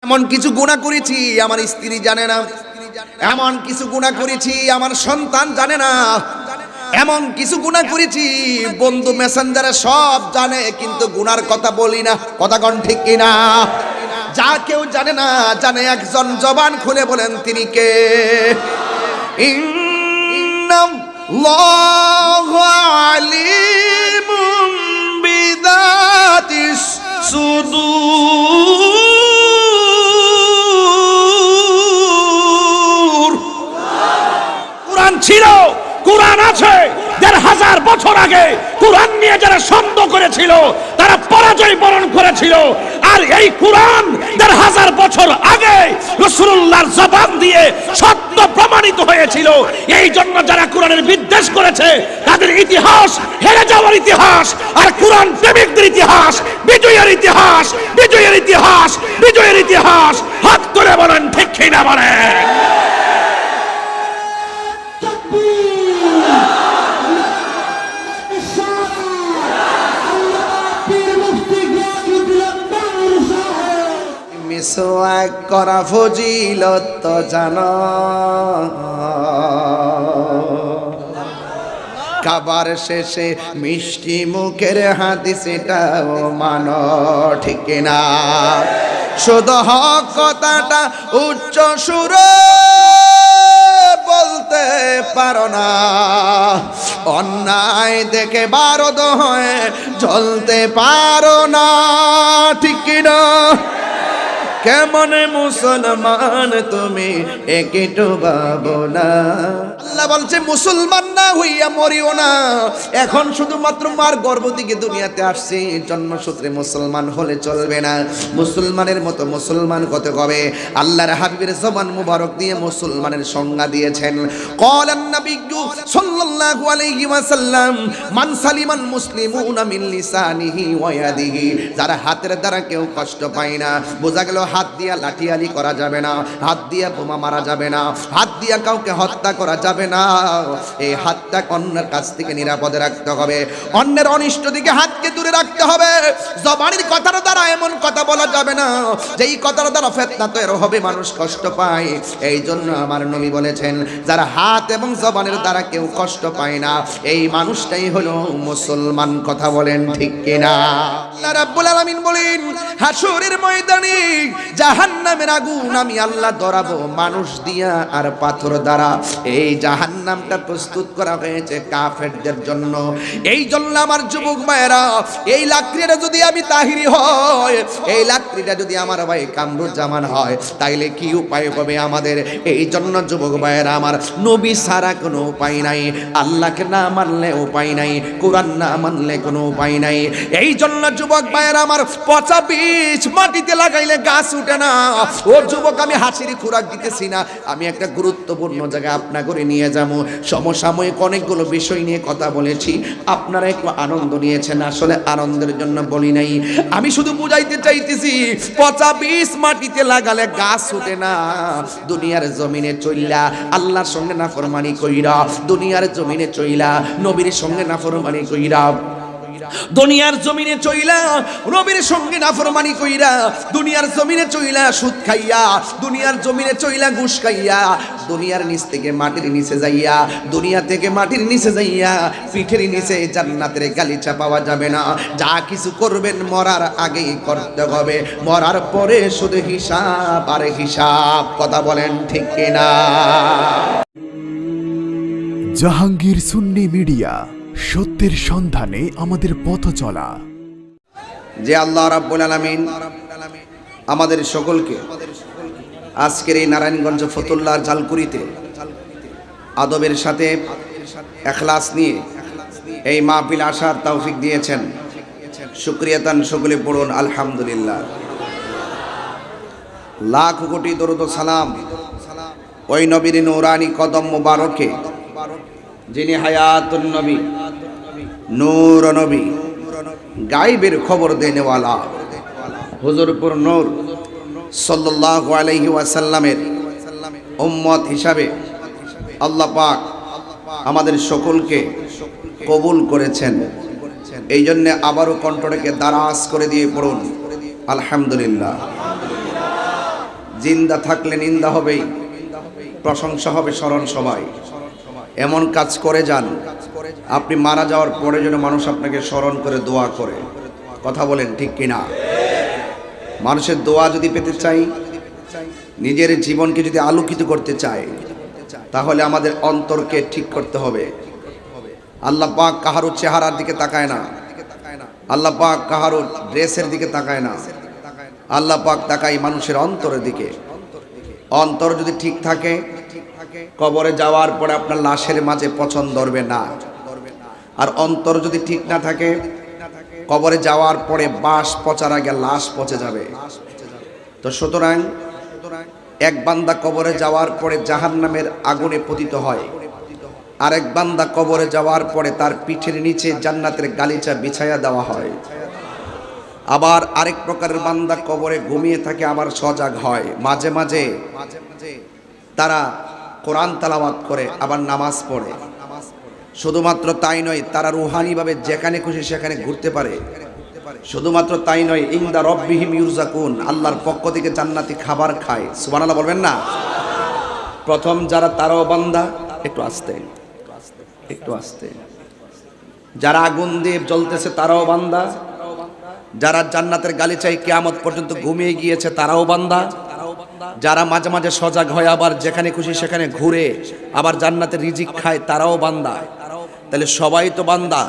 এমন কিছু গুনাহ করেছি আমার স্ত্রী জানে না, এমন কিছু গুনাহ করেছি আমার সন্তান জানে না, এমন কিছু গুনাহ করেছি বন্ধু মেসেঞ্জারে সব জানে, কিন্তু গুনার কথা বলি না। কথা কোন ঠিক কিনা? যা কেউ জানে না, জানে একজন, জবান খুলে বলেন তিনি কে? ইন্নাল্লাহু আলিমুম বিযাতিস সুদূর। কোরআন ছিল, কোরআন আছে। ১৫০০ বছর আগে কোরআন নিয়ে যারা সন্দেহ করেছিল তারা পরাজয় বরণ করেছিল। আর এই কোরআন ১৫০০ বছর আগে রাসূলুল্লাহর জবান দিয়ে সত্য প্রমাণিত হয়েছিল। এই জন্য যারা কোরআনের বিদ্বেষ করেছে তাদের ইতিহাস হেরে যাওয়ার ইতিহাস, আর কোরআন প্রেমিকদের ইতিহাস বিজয়ের ইতিহাস, বিজয়ের ইতিহাস, বিজয়ের ইতিহাস। হাত তুলে বলেন ঠিক কিনা বলেন? মিসওয়াক করা ফজিলত তো জানো, খাবার শেষে মিষ্টি মুখের হাদিস এটাও মানো, ঠিক না? শুধু হক কথাটা উচ্চ সুরে বলতে পারো না, অন্যায় দেখে বারদ হয়ে জ্বলতে পারো না, ঠিক না? কেমন মুসলমান তুমি একটু ভাবো না? আল্লাহ বলছে মুসলমান না হইয়া মরিও না। এখন শুধুমাত্র মার গর্ভ থেকে দুনিয়াতে আসছে, জন্মসূত্রে মুসলমান হলে চলবে না। মুসলমানের মতো মুসলমান কত হবে? আল্লাহর হাবিবের জবান মুবারক দিয়ে মুসলমানের সংজ্ঞা দিয়েছেন। ক্বালান নাবিয়্যু সাল্লাল্লাহু আলাইহি ওয়াসাল্লাম মান সালিমাল মুসলিমুনা মিন লিসানিহি ওয়া ইয়াদিহি। যারা হাতের দ্বারা কেউ কষ্ট পায় না। বোঝা গেল হাত দিয়া লাঠিয়ালি করা যাবে না, হাত দিয়া বোমা মারা যাবে না, হাত দিয়া কাউকে হত্যা করা যাবে না। এই হাতটা অন্যের কাছ থেকে নিরাপদে রাখতে হবে, অন্যের অনিষ্ট দিকে হাতকে দূরে রাখতে হবে। জবানের কথার দ্বারা এমন কথা বলা যাবে না যেই কথার দ্বারা ফিতনা তৈরি হবে, মানুষ কষ্ট পায়। এই জন্য আমার নবী বলেছেন যারা হাত এবং জবানের দ্বারা কেউ কষ্ট পায় না, এই মানুষটাই হলো মুসলমান। কথা বলেন ঠিক কিনা? আল্লাহ রাব্বুল আলামিন বলেন হাসরের ময়দানে জাহান্নামের আগুন আমি আল্লাহ ধরাবো মানুষ দিয়া আর পাথর দ্বারা। এই জাহান্নামটা প্রস্তুত করা হয়েছে কাফেরদের জন্য। এই জন্য আমার যুবক ভাইয়েরা, এই লাকড়িটা যদি আমি তাহিরি হয়, এই লাকড়িটা যদি আমার ভাই কামরুজ্জামান হয়, তাইলে কি উপায় হবে আমাদের? এই জন্য যুবক ভাইয়েরা আমার, নবী ছাড়া কোনো উপায় নাই, আল্লাহকে না মানলে উপায় নাই, কোরআন না মানলে কোনো উপায় নাই। এই জন্য যুবক ভাইয়েরা আমার, পচা বীজ মাটিতে লাগাইলে গাছ উঠে না। ও যুবক, আমি হাসির খোরাক দিতেছি না, আমি একটা গুরুত্বপূর্ণ জায়গায় আপনা করে নিয়ে যাবো। সমসাময়িক অনেকগুলো বিষয় নিয়ে কথা বলেছি, আপনারা একটু আনন্দ নিয়েছেন। আসলে আনন্দের জন্য বলি নাই, আমি শুধু বুঝাইতে চাইতেছি পচা বীজ মাটিতে লাগালে গাছ উঠে না। দুনিয়ার জমিনে চইলা আল্লাহর সঙ্গে নাফরমানি কইরা, দুনিয়ার জমিনে চইলা নবীর সঙ্গে নাফরমানি কইরা, দুনিয়ার জমিনে চইলা নবীর সঙ্গে নাফরমানি কইরা, দুনিয়ার জমিনে চইলা সুদ খাইয়া, দুনিয়ার জমিনে চইলা ঘুষ খাইয়া, দুনিয়ার নিচ থেকে মাটির নিচে যাইয়া, দুনিয়া থেকে মাটির নিচে যাইয়া পিঠের নিচে জান্নাতের গালিচা পাওয়া যাবে না। যা কিছু করবেন মরার আগেই করতে হবে, মরার পরে শুধু হিসাব আর হিসাব। কথা বলেন ঠিক কিনা? জাহাঙ্গীর সুন্নি মিডিয়া, সত্যের সন্ধানে আমাদের পথ চলা। যে আল্লাহ রাব্বুল আলামিন আমাদের সকলকে আজকের এই নারায়ণগঞ্জ ফতুল্লার জালকুড়িতে আদবের সাথে ইখলাস নিয়ে এই মাহফিল আসার তৌফিক দিয়েছেন, শুকরিয়াতান সকলে পড়ুন আলহামদুলিল্লাহ। লাখ কোটি দরুদ ও সালাম ওই নবীর নূরানি কদম মুবারকে, যিনি হায়াতুন নবী, নূর নবী, গায়বের খবর দেনেওয়ালা হুজুরপুর নূর সাল্লাল্লাহু আলাইহি ওয়াসাল্লামের উম্মত হিসাবে আল্লাহ পাক আমাদের সকলকে কবুল করেছেন। এই জন্য আবারও কণ্ঠটাকে দারাজ করে দিয়ে পড়ুন আলহামদুলিল্লাহ। জিন্দা থাকলে নিন্দা হবেই, প্রশংসা হবে স্মরণ সবাই। এমন কাজ করে যান আপনি মারা যাওয়ার পরে যেন মানুষ আপনাকে স্মরণ করে দোয়া করে। কথা বলেন ঠিক কিনা? মানুষের দোয়া যদি পেতে চাই, নিজের জীবনকে যদি আলোকিত করতে চাই, তাহলে আমাদের অন্তরকে ঠিক করতে হবে। আল্লাহ পাক কাহারও চেহারার দিকে তাকায় না, আল্লাহ পাক কাহারও ড্রেসের দিকে তাকায় না, আল্লাহ পাক তাকায় মানুষের অন্তরের দিকে। অন্তর যদি ঠিক থাকে, কবরে যাওয়ার পরে আপনার লাশের মাঝে পচন ধরবে না। আর অন্তর যদি ঠিক না থাকে, কবরে যাওয়ার পরে বাঁশ পচার আগে লাশ পচে যাবে। তো সুতরাং এক বান্দা কবরে যাওয়ার পরে জাহান্নামের আগুনে পতিত হয়, আরেক বান্দা কবরে যাওয়ার পরে তার পিঠের নিচে জান্নাতের গালিচা বিছায়া দেওয়া হয়। আবার আরেক প্রকারের বান্দা কবরে ঘুমিয়ে থাকে, আবার সজাগ হয়। মাঝে মাঝে তারা কোরআন তেলাওয়াত করে, আবার নামাজ পড়ে। শুধুমাত্র তাই নয়, তারা রুহানিভাবে যেখানে খুশি সেখানে ঘুরতে পারে। শুধুমাত্র তাই নয়, ইনদা রব্বিহিম ইউরজাকুন, আল্লাহর পক্ষ থেকে জান্নাতি খাবার খায়। সুবহানাল্লাহ বলবেন না? প্রথম যারা তারাও বান্দা, একটু আস্তে একটু আস্তে, যারা আগুন দিয়ে জ্বলতেছে তারাও বান্দা, যারা জান্নাতের গালিচায় কিয়ামত পর্যন্ত ঘুমিয়ে গিয়েছে তারাও বান্দা, যারা মাঝে মাঝে সজাগ হয় আবার যেখানে খুশি সেখানে ঘুরে আবার জান্নাতের রিজিক খায় তারাও বান্দা। তাহলে সবাই তো বান্দা।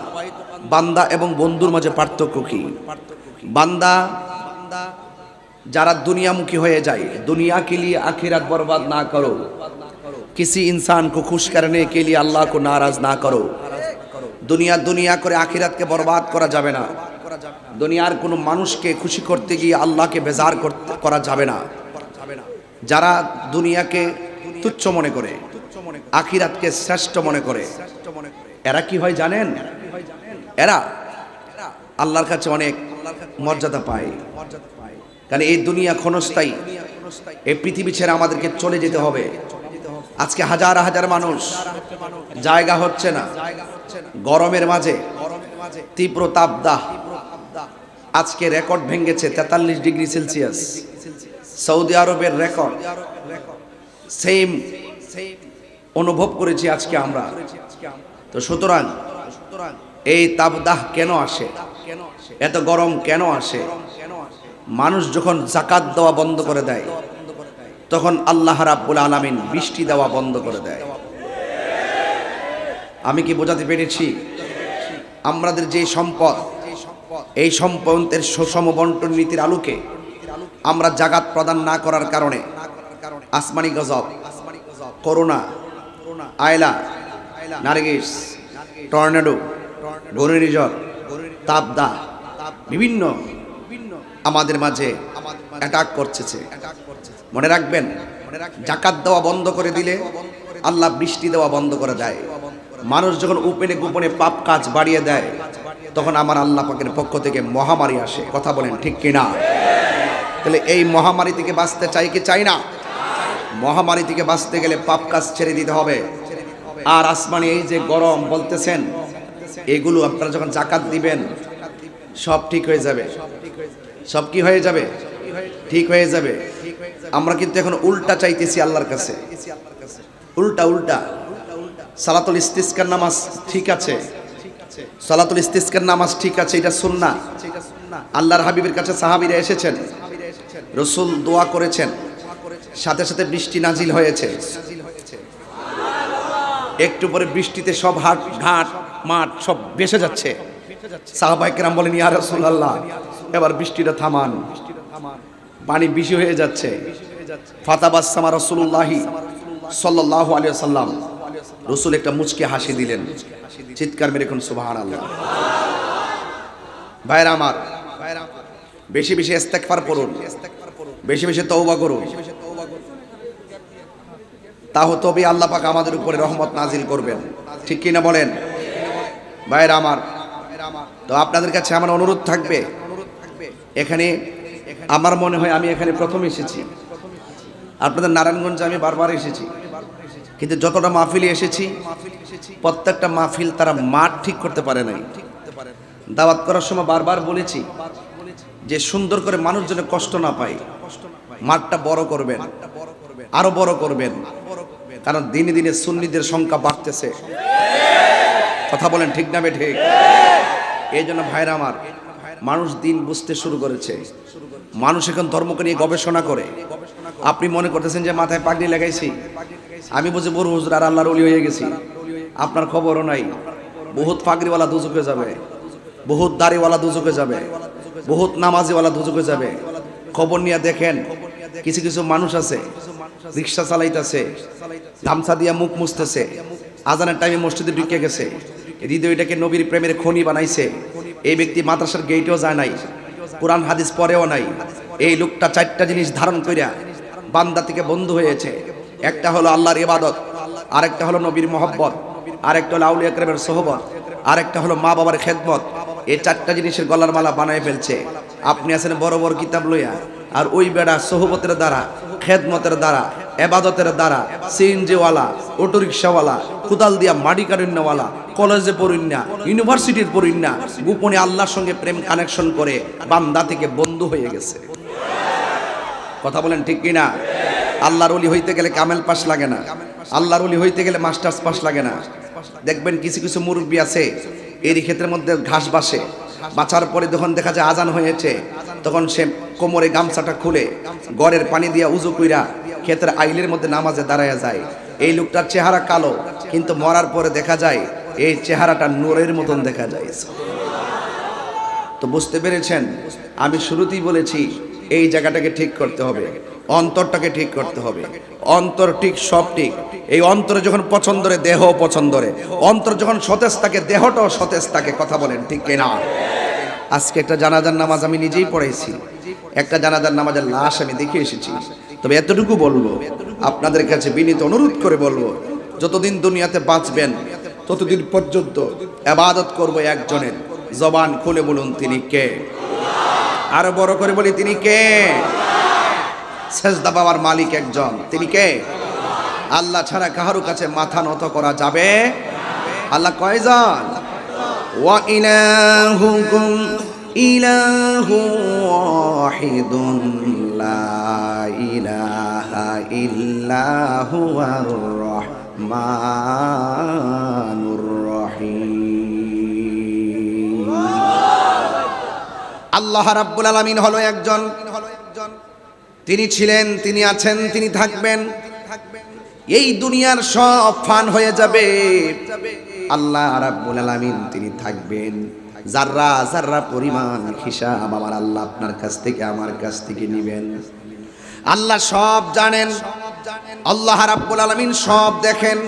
বান্দা এবং বন্ধুর মাঝে পার্থক্য কি? বান্দা যারা দুনিয়ামুখী হয়ে যায়, दुनिया के लिए आखिरत बर्बाद ना करो, किसी इंसान को खुश करने के लिए अल्लाह को नाराज ना करो। দুনিয়া দুনিয়া করে আখিরাতকে বরবাদ করা যাবে না। দুনিয়ার কোনো মানুষকে খুশি করতে গিয়ে আল্লাহকে বেজার করা যাবে না। যারা দুনিয়াকে তুচ্ছ মনে করে, আখিরাতকে শ্রেষ্ঠ মনে করে, এরা কি হয় জানেন? এরা আল্লাহর কাছে অনেক মর্যাদা পায়। কারণ এই দুনিয়া ক্ষণস্থায়ী, এই পৃথিবী ছেড়ে আমাদেরকে চলে যেতে হবে। আজকে হাজার হাজার মানুষ, জায়গা হচ্ছে না, গরমের মাঝে তীব্র তাপদাহ। আজকে রেকর্ড ভেঙেছে 43 ডিগ্রি সেলসিয়াস, সৌদি আরবের রেকর্ড। সেম অনুভব করেছি আজকে আমরা। তো সুতরাং এই তাপদাহ কেন আসে, এত গরম কেন আসে? মানুষ যখন যাকাত দেওয়া বন্ধ করে দেয়, তখন আল্লাহ রাব্বুল আলামিন বৃষ্টি দেওয়া বন্ধ করে দেয়। আমি কি বোঝাতে পেরেছি? আমাদের যে সম্পদ, এই সম্পদের সুষম বন্টন নীতির আলোকে আমরা জাকাত প্রদান না করার কারণে আসমানি গজব, করোনা, আয়লা, নারগিস, টর্নেডো, ঘূর্ণিঝড়, তাপদাহ বিভিন্ন আমাদের মাঝে অ্যাটাক করতেছে। মনে রাখবেন, জাকাত দেওয়া বন্ধ করে দিলে আল্লাহ বৃষ্টি দেওয়া বন্ধ করে দেয়। মানুষ যখন উপেনে গোপনে পাপ কাজ বাড়িয়ে দেয়, তখন আমার আল্লাহ পাকের পক্ষ থেকে মহামারী আসে। কথা বলেন ঠিক কিনা? তাহলে এই মহামারী থেকে বাঁচতে চাই কি চাই না? মহামারী থেকে বাঁচতে গেলে পাপ কাজ ছেড়ে দিতে হবে। আর আসমানে এই যে গরম বলতেছেন, এগুলো আপনারা যখন জাকাত দিবেন সব ঠিক হয়ে যাবে। সব কি হয়ে যাবে? ঠিক হয়ে যাবে। আমরা কিন্তু এখন উল্টা চাইতেছি আল্লাহর কাছে, উল্টা উল্টা। সালাতুল ইস্তিসকার নামাজ ঠিক আছে, সালাতুল ইস্তিসকার নামাজ ঠিক আছে, এটা সুন্নাহ। আল্লাহর হাবিবের কাছে সাহাবীরা এসেছেন, রাসূল দোয়া করেছেন, সাথে সাথে বৃষ্টি নাজিল হয়েছে। একটু পরে বৃষ্টিতে সব হাট ঘাট মাঠ সব ভেসে যাচ্ছে। সাহাবায়ে কেরাম বলেন, ইয়া রাসূলুল্লাহ, এবার বৃষ্টিটা থামান, পানি বেশি হয়ে যাচ্ছে। ফাতাবাসসামা রাসূলুল্লাহি সাল্লাল্লাহু আলাইহি ওয়াসাল্লাম, রাসূল একটা মুচকি হাসি দিলেন। চিৎকার মেরে কোন সুবহানাল্লাহ। ভাইরা আমার, বেশি বেশি ইস্তেগফার করুন, বেশি বেশি তওবা করুন, তাহলে তবে আল্লাহ পাক আমাদের উপরে রহমত নাজিল করবেন। ঠিক কি না বলেন? ভাইরা আমার, তো আপনাদের কাছে আমার অনুরোধ থাকবে, এখানে আমার মনে হয় আমি এখানে প্রথম এসেছি। আপনাদের নারায়ণগঞ্জে আমি বারবার এসেছি, কিন্তু যতটা মাহফিলে এসেছি প্রত্যেকটা মাহফিল তারা মাঠ ঠিক করতে পারে নাই। দাওয়াত করার সময় বারবার বলেছি যে সুন্দর করে মানুষ যেন কষ্ট না পায়, মাঠটা বড় করবেন, আরো বড় করবেন, কারণ দিনে দিনে সুন্নিদের সংখ্যা বাড়তেছে। কথা বলেন ঠিক না ঠিক? এই জন্য ভাইরা আমার, মানুষ দিন বুঝতে শুরু করেছে, মানুষ এখন ধর্মকে নিয়ে গবেষণা করে। আপনি মনে করতেছেন যে মাথায় পাগড়ি লাগাইছি, আমি বুঝি বড় হুজুর আর আল্লাহর ওলি হয়ে গেছি, আপনার খবরও নাই। বহুত পাগড়িওয়ালা দুজকে যাবে, বহুত দাড়িওয়ালা দুজকে যাবে, বহুত নামাজিওয়ালা দুজকে যাবে। খবর নিয়ে দেখেন, কিছু কিছু মানুষ আছে রিক্সা চালাইতেছে, গামছা দিয়া মুখ মুছতেছে, আজানের টাইমে মসজিদে ঢুকে গেছে, হৃদয়টাকে নবীর প্রেমের খনি বানাইছে। এই ব্যক্তি মাদ্রাসার গেটেও যায় নাই, কোরআন হাদিস পড়েও নাই। এই লোকটা চারটা জিনিস ধারণ কইরা বান্দা থেকে বন্ধু হয়েছে। একটা হলো আল্লাহর ইবাদত, আরেকটা হলো নবীর মহব্বত, আরেকটা হলো আউলিয়া কেরামের সোহবত, আরেকটা হলো মা বাবার খেদমত। এই চারটা জিনিসের গলার মালা বানায় ফেলছে। আপনি আছেন বড় বড় কিতাব লইয়া, আর ওই বেড়া সোহবতের দ্বারা, খেদমতের দ্বারা, এবাদতের দ্বারা, সিএনজিওয়ালা, অটোরিক্সাওয়ালা, কোদাল দিয়া মাটি কাটুন্নাওয়ালা, কলেজে পড়ুন্না, ইউনিভার্সিটির পড়ুন্না, গোপনে আল্লাহর সঙ্গে প্রেম কানেকশন করে বান্দা থেকে বন্ধু হয়ে গেছে। কথা বলেন ঠিক কিনা? আল্লাহর ওলি হইতে গেলে কামেল পাস লাগে না, আল্লাহর ওলি হইতে গেলে মাস্টার্স পাস লাগে না। দেখবেন কিছু কিছু মুরব্বী আছে এরই ক্ষেত্রের মধ্যে ঘাস বাসে, বাছার পরে যখন দেখা যায় আজান হয়েছে, তখন সে কোমরে গামছাটা খুলে গড়ের পানি দিয়া উজু কইরা ক্ষেতের আইলের মধ্যে নামাজে দাঁড়ায়া যায়। এই লোকটার চেহারা কালো, কিন্তু মরার পরে দেখা যায় এই চেহারাটা নূরের মতন দেখা যায়। তো বুঝতে পেরেছেন, আমি শুরুতেই বলেছি এই জায়গাটাকে ঠিক করতে হবে, অন্তরটাকে ঠিক করতে হবে। অন্তর ঠিক, সব ঠিক। এই অন্তরে যখন পছন্দরে, দেহ পছন্দরে, অন্তর যখন সতেজ থাকে, দেহটাও সতেজ থাকে। কথা বলেন ঠিক কিনা? আজকে একটা জানাজার নামাজ আমি নিজেই পড়াইছি, একটা জানাজার নামাজের লাশ আমি দেখে এসেছি। তবে এতটুকু বলবো, আপনাদের কাছে বিনীত অনুরোধ করে বলবো, যতদিন দুনিয়াতে বাঁচবেন ততদিন পর্যন্ত ইবাদত করব একজনের। জবান খুলে বলুন তিনি কে? আরো বড় করে বলি তিনি কে? সেজদা পাওয়ার মালিক একজন, তিনি কে? আল্লাহ ছাড়া কারো কাছে মাথা নত করা যাবে? আল্লাহ কয়জন? ওয়া ইলাহুকুম ইলাহু ওয়াহিদুন লা ইলাহা ইল্লা হুয়ার রহমানুর রহিম। আল্লাহ রাব্বুল আলামিন হলো একজন, তিনি ছিলেন, তিনি আছেন, তিনি থাকবেন। এই দুনিয়ার সব ফান হয়ে যাবে, আল্লাহ রাব্বুল আলামিন তিনি থাকবেন। যাররা যাররা পরিমাণ হিসাব আমার আল্লাহ আপনার কাছ থেকে, আমার কাছ থেকে নেবেন। আল্লাহ সব জানেন, আল্লাহ রাব্বুল আলামিন সব দেখেন।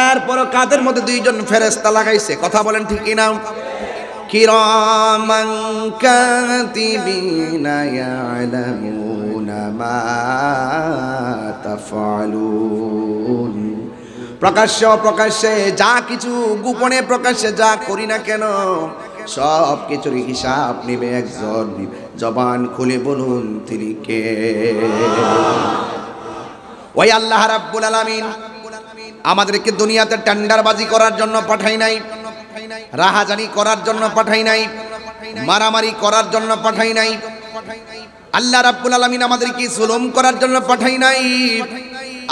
এরপর কাদের মধ্যে দুইজন ফেরেশতা লাগাইছে? কথা বলেন ঠিক কিনা? কিরামান কাতিবিনা ইয়ালামুনা মা তাফআলুন। প্রকাশ্য প্রকাশ্যে যা কিছু, গোপনে প্রকাশ্যে যা করি না কেন, সব কিছুর হিসাব নেবে একজন। জবান খুলে বলুন তিনি কে? ওই আল্লাহ রাব্বুল আলামিন আমাদেরকে দুনিয়াতে টেন্ডারবাজি করার জন্য পাঠাই নাই, রাহাজানি করার জন্য পাঠাই নাই, মারামারি করার জন্য পাঠাই নাই। আল্লাহ রাব্বুল আলামিন আমাদেরকে জুলুম করার জন্য পাঠাই নাই।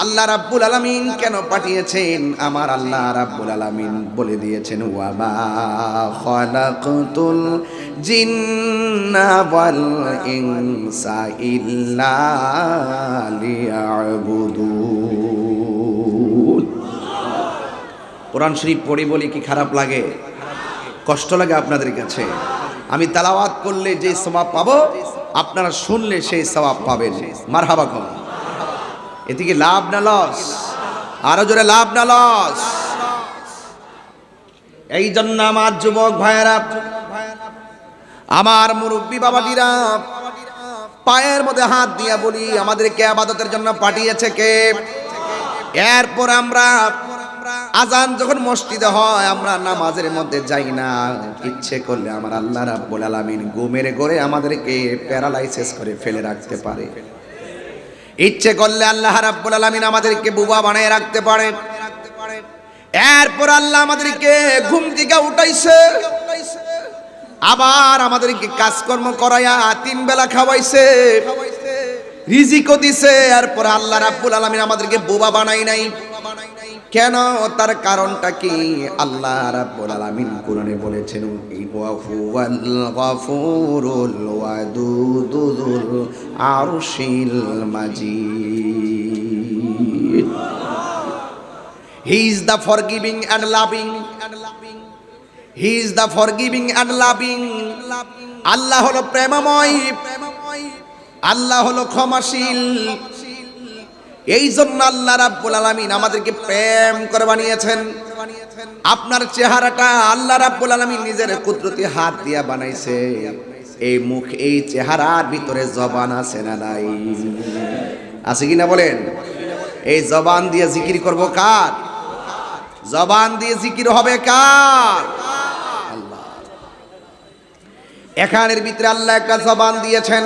আল্লাহ রাব্বুল আলামিন কেন পাঠিয়েছেন? আমার আল্লাহ রাব্বুল আলামিন বলে দিয়েছেন, ওয়া মা খালাকতুল জিন্না ওয়াল ইনসা ইল্লা লিয়াবুদুন। কোরআন শরীফ পড়ে বলি কি খারাপ লাগে? কষ্ট লাগে আপনাদের কাছে? আমি তেলাওয়াত করলে যে সওয়াব পাবো, আপনারা শুনলে সেই সওয়াব পাবেন। মারহাবা কম। এদিকে লাভ না লস? আরো জোরে লাভ না লস? এই জন্য আমার যুবক ভাইয়েরা, আমার মুরব্বী বাবাজিরা, পায়ের মধ্যে হাত দিয়ে বলি, আমাদেরকে ইবাদতের জন্য পাঠিয়েছে কে? এরপর আমরা আজান যখন মসজিদে হয়, আমরা নামাজের মধ্যে যাই না। ইচ্ছে করলে আমার আল্লাহ রাব্বুল আলামিন ঘুমের ঘরে আমাদেরকে প্যারালাইসিস করে ফেলে রাখতে পারে। ইচ্ছে করলে আল্লাহ রাব্বুল আলামিন আমাদেরকে বুবা বানায় রাখতে পারে। এরপর আল্লাহ আমাদেরকে ঘুম থেকে উঠাইছে, আবার আমাদেরকে কাজকর্ম করাইয়া 3 বেলা খাওয়াইছে। রিজিকও দিছে, এরপর আল্লাহ রাব্বুল আলামিন আমাদেরকে বোবা বানাই নাই। কেন? তার কারণটা কি? আল্লাহ রাব্বুল আলামিন কোরআনে বলেছেন, ওয়া হুয়াল গফুরুল ওয়াদুদুল আরশিল মাজিদ। He is the forgiving and loving. He is the forgiving and loving. আল্লাহ হলো প্রেমময়, আল্লাহ হলো ক্ষমাশীল। এই জন্য আল্লাহ রাব্বুল আলামিন আমাদেরকে প্রেম করে বানিয়েছেন। আপনার চেহারাটা আল্লাহ রাব্বুল আলামিন নিজের কুদরতি হাত দিয়া বানাইছে। এই মুখ, এই চেহারার ভিতরে জবান আছে না নাই? আছে কিনা বলেন? এই জবান দিয়ে জিকির করব কার? জবান দিয়ে জিকির হবে কার? আল্লাহ। এখানের ভিতরে আল্লাহ একটা জবান দিয়েছেন,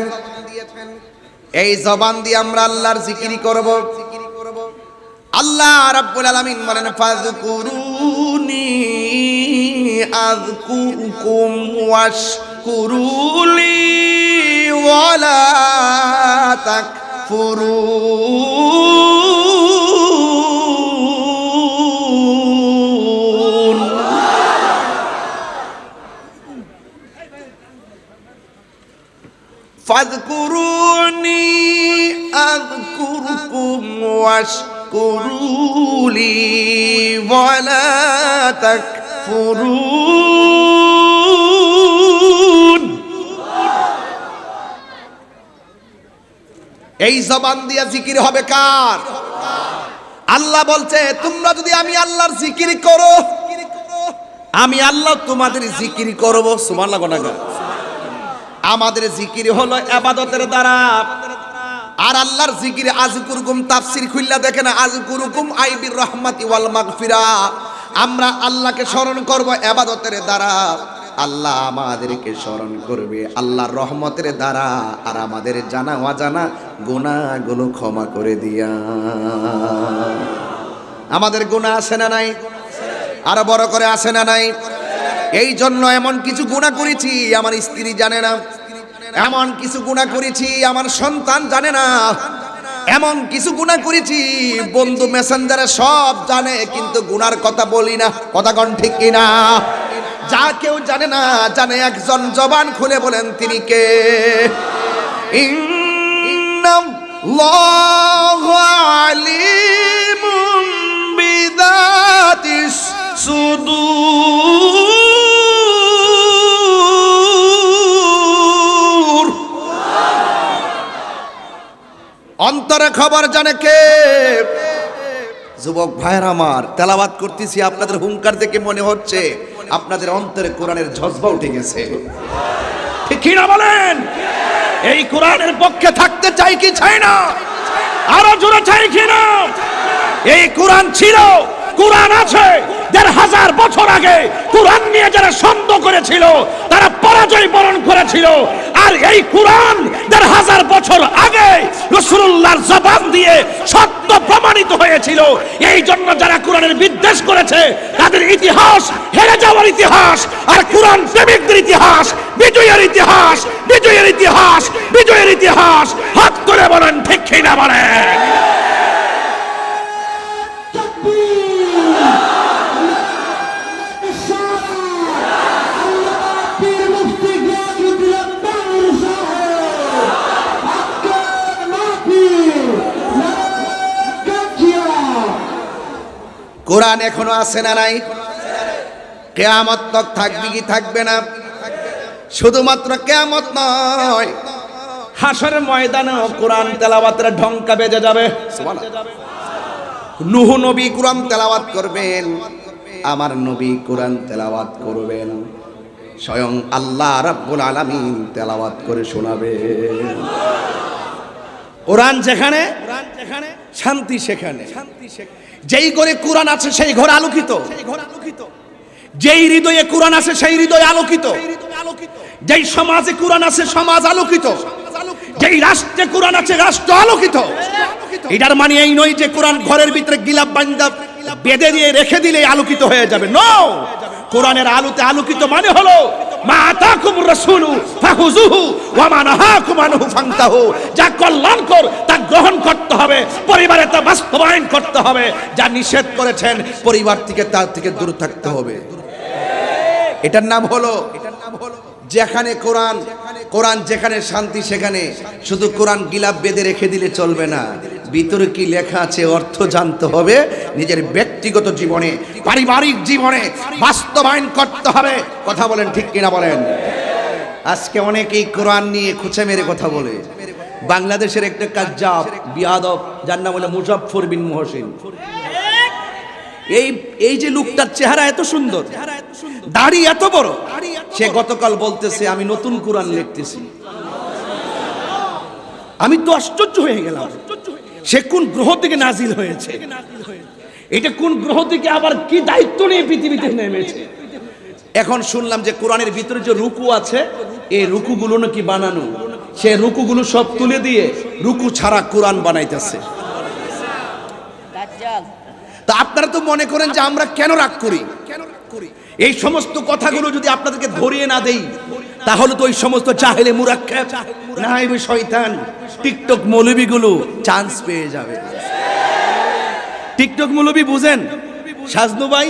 এই জবান দিয়ে আমরা আল্লাহর জিকির করব। আল্লাহ রাব্বুল আলামিন বলেন, ফাযকুরুনি আযকুরকুম ওয়াশকুরুলি ওয়ালা তাকফুরুন। ফাযকুরুনি আযকুরকুম ওয়াশকুরুলি ওয়ালা তাকফুরুন। এই জবান দিয়ে জিকির হবে কার? আল্লাহ বলছে, তোমরা যদি আমি আল্লাহর জিকির করো, আমি আল্লাহ তোমাদের জিকির করব। সুবহানাল্লাহ। গোনাগা আমাদের জিকির হলো ইবাদতের দ্বারা, আর আল্লাহর জিকির আযকুরকুম তাফসীর খুললা দেখেন, আযকুরকুম আইবির রাহমাতি ওয়াল মাগফিরা। আমরা আল্লাহকে স্মরণ করব ইবাদতের দ্বারা, আল্লাহ আমাদেরকে স্মরণ করবে আল্লাহর রহমতের দ্বারা, আর আমাদের জানা অজানা গুনাহগুলো ক্ষমা করে দিয়া। আমাদের গুনাহ আছে না নাই? আরো বড় করে আছে না নাই? এই জন্য এমন কিছু গুনাহ করেছি আমার স্ত্রী জানে না, এমন কিছু গুনাহ করেছি আমার সন্তান জানে না, এমন কিছু গুনাহ করেছি বন্ধু মেসেঞ্জারে সব জানে, কিন্তু গুনার কথা বলি না। কথা কোন ঠিক কিনা? যা কেউ জানে না, জানে একজন, জবান খুলে বলেন তিনি কে? ইন্নাল্লাহু আলিমুম বিযাতিস সুদূর। অন্তরে খবর জানে কে? যুবক ভাইয়ের আমার, তেলাওয়াত করতেছি, আপনাদের হুঙ্কার দেখে মনে হচ্ছে আপনাদের অন্তরে কোরআনের জজবা উঠে গেছে। ঠিক কি না বলেন? এই কোরআনের পক্ষে থাকতে চাই কি চাই না? আরো জোরে চাই কি না? এই কোরআন ছিল, কোরআন আছে। ১৫০০ বছর আগে কোরআন নিয়ে যারা সন্দেহ করেছিল তারা পরাজয় বরণ করেছিল, আর এই কোরআন ১৫০০ বছর আগে রাসূলুল্লাহর জবান দিয়ে সত্য প্রমাণিত হয়েছিল। এই জন্য যারা কোরআনের বিদ্বেষ করেছে তাদের ইতিহাস হেরে যাওয়ার ইতিহাস, আর কোরআন প্রেমিকদের ইতিহাস বিজয়ের ইতিহাস, বিজয়ের ইতিহাস, বিজয়ের ইতিহাস। হাত করে বলেন ঠিক কি না বলেন? কোরআন এখনো আছে না নাই? কিয়ামত তক থাকবে কি থাকবে না? শুধুমাত্র কিয়ামত নয়, হাসরের ময়দানেও কোরআন তেলাওয়াতের ঢঙ্কা বেজে যাবে। নূহ নবী কোরআন তেলাওয়াত করবেন, আমার নবী কোরআন তেলাওয়াত করবেন, স্বয়ং আল্লাহ রাব্বুল আলামিন তেলাওয়াত করে শোনাবেন। কোরআন যেখানে শান্তি সেখানে। যেই ঘরে কোরআন আছে সেই ঘর আলোকিত, যেই হৃদয়ে কোরআন আছে সেই হৃদয় আলোকিত, যেই সমাজে কোরআন আছে সমাজ আলোকিত, যেই রাষ্ট্রে কোরআন আছে রাষ্ট্র আলোকিত। এটার মানে এই নয় যে কোরআন ঘরের ভিতরে গিলাপ বান্দা বেঁধে দিয়ে রেখে দিলে আলোকিত হয়ে যাবে। নো, কোরআনের আলোতে আলোকিত মানে হলো মা আতাকুমুর রাসূলু ফাখুযুহু ওয়া মা নাহাকুম আনহু ফান্তাহু। যা কল্যাণকর তা গ্রহণ করতে হবে, পরিবারে তা বাস্তবায়ন করতে হবে। যা নিষেধ করেছেন পরিবার থেকে তার থেকে দূরে থাকতে হবে। এটার নাম হলো যেখানে কোরআন যেখানে শান্তি সেখানে শুধু কোরআন গিলাপ বেঁধে রেখে দিলে চলবে না, ভিতরে কি লেখা আছে অর্থ জানতে হবে। নিজের ব্যক্তিগত জীবনে পারিবারিক জীবনে বাস্তবায়ন করতে হবে। কথা বলেন ঠিক কিনা বলেন? আজকে অনেকেই কোরআন নিয়ে খুঁচে মেরে কথা বলে। বাংলাদেশের একটা কাজ্জাব বিয়াদব যার নাম হলো মুজাফফর বিন মুহসিন। এই যে লোকটার চেহারা এত সুন্দর, দাড়ি এত বড়, সে গতকাল বলতেছে আমি নতুন কোরআন লিখতেছি। আমি তো আশ্চর্য হয়ে গেলাম, সে কোন গ্রহ থেকে নাজিল হয়েছে, এটা কোন গ্রহ থেকে আবার কি দায়িত্ব নিয়ে পৃথিবীতে নেমেছে। এখন শুনলাম যে কোরআনের ভিতরে যে রুকু আছে এই রুকুগুলো নাকি বানানো, সে রুকুগুলো সব তুলে দিয়ে রুকু ছাড়া কোরআন বানাইতেছে। তা আপনারা তো মনে করেন যে আমরা কেন রাগ করি? এই সমস্ত কথাগুলো যদি আপনাদেরকে ধরিয়ে না দেই তাহলে তো ওই সমস্ত জাহেলে মুরাক্কাব নাইবে শয়তান টিকটক মৌলবীগুলো চান্স পেয়ে যাবে। টিকটক মৌলবী বুঝেন সাজনু ভাই?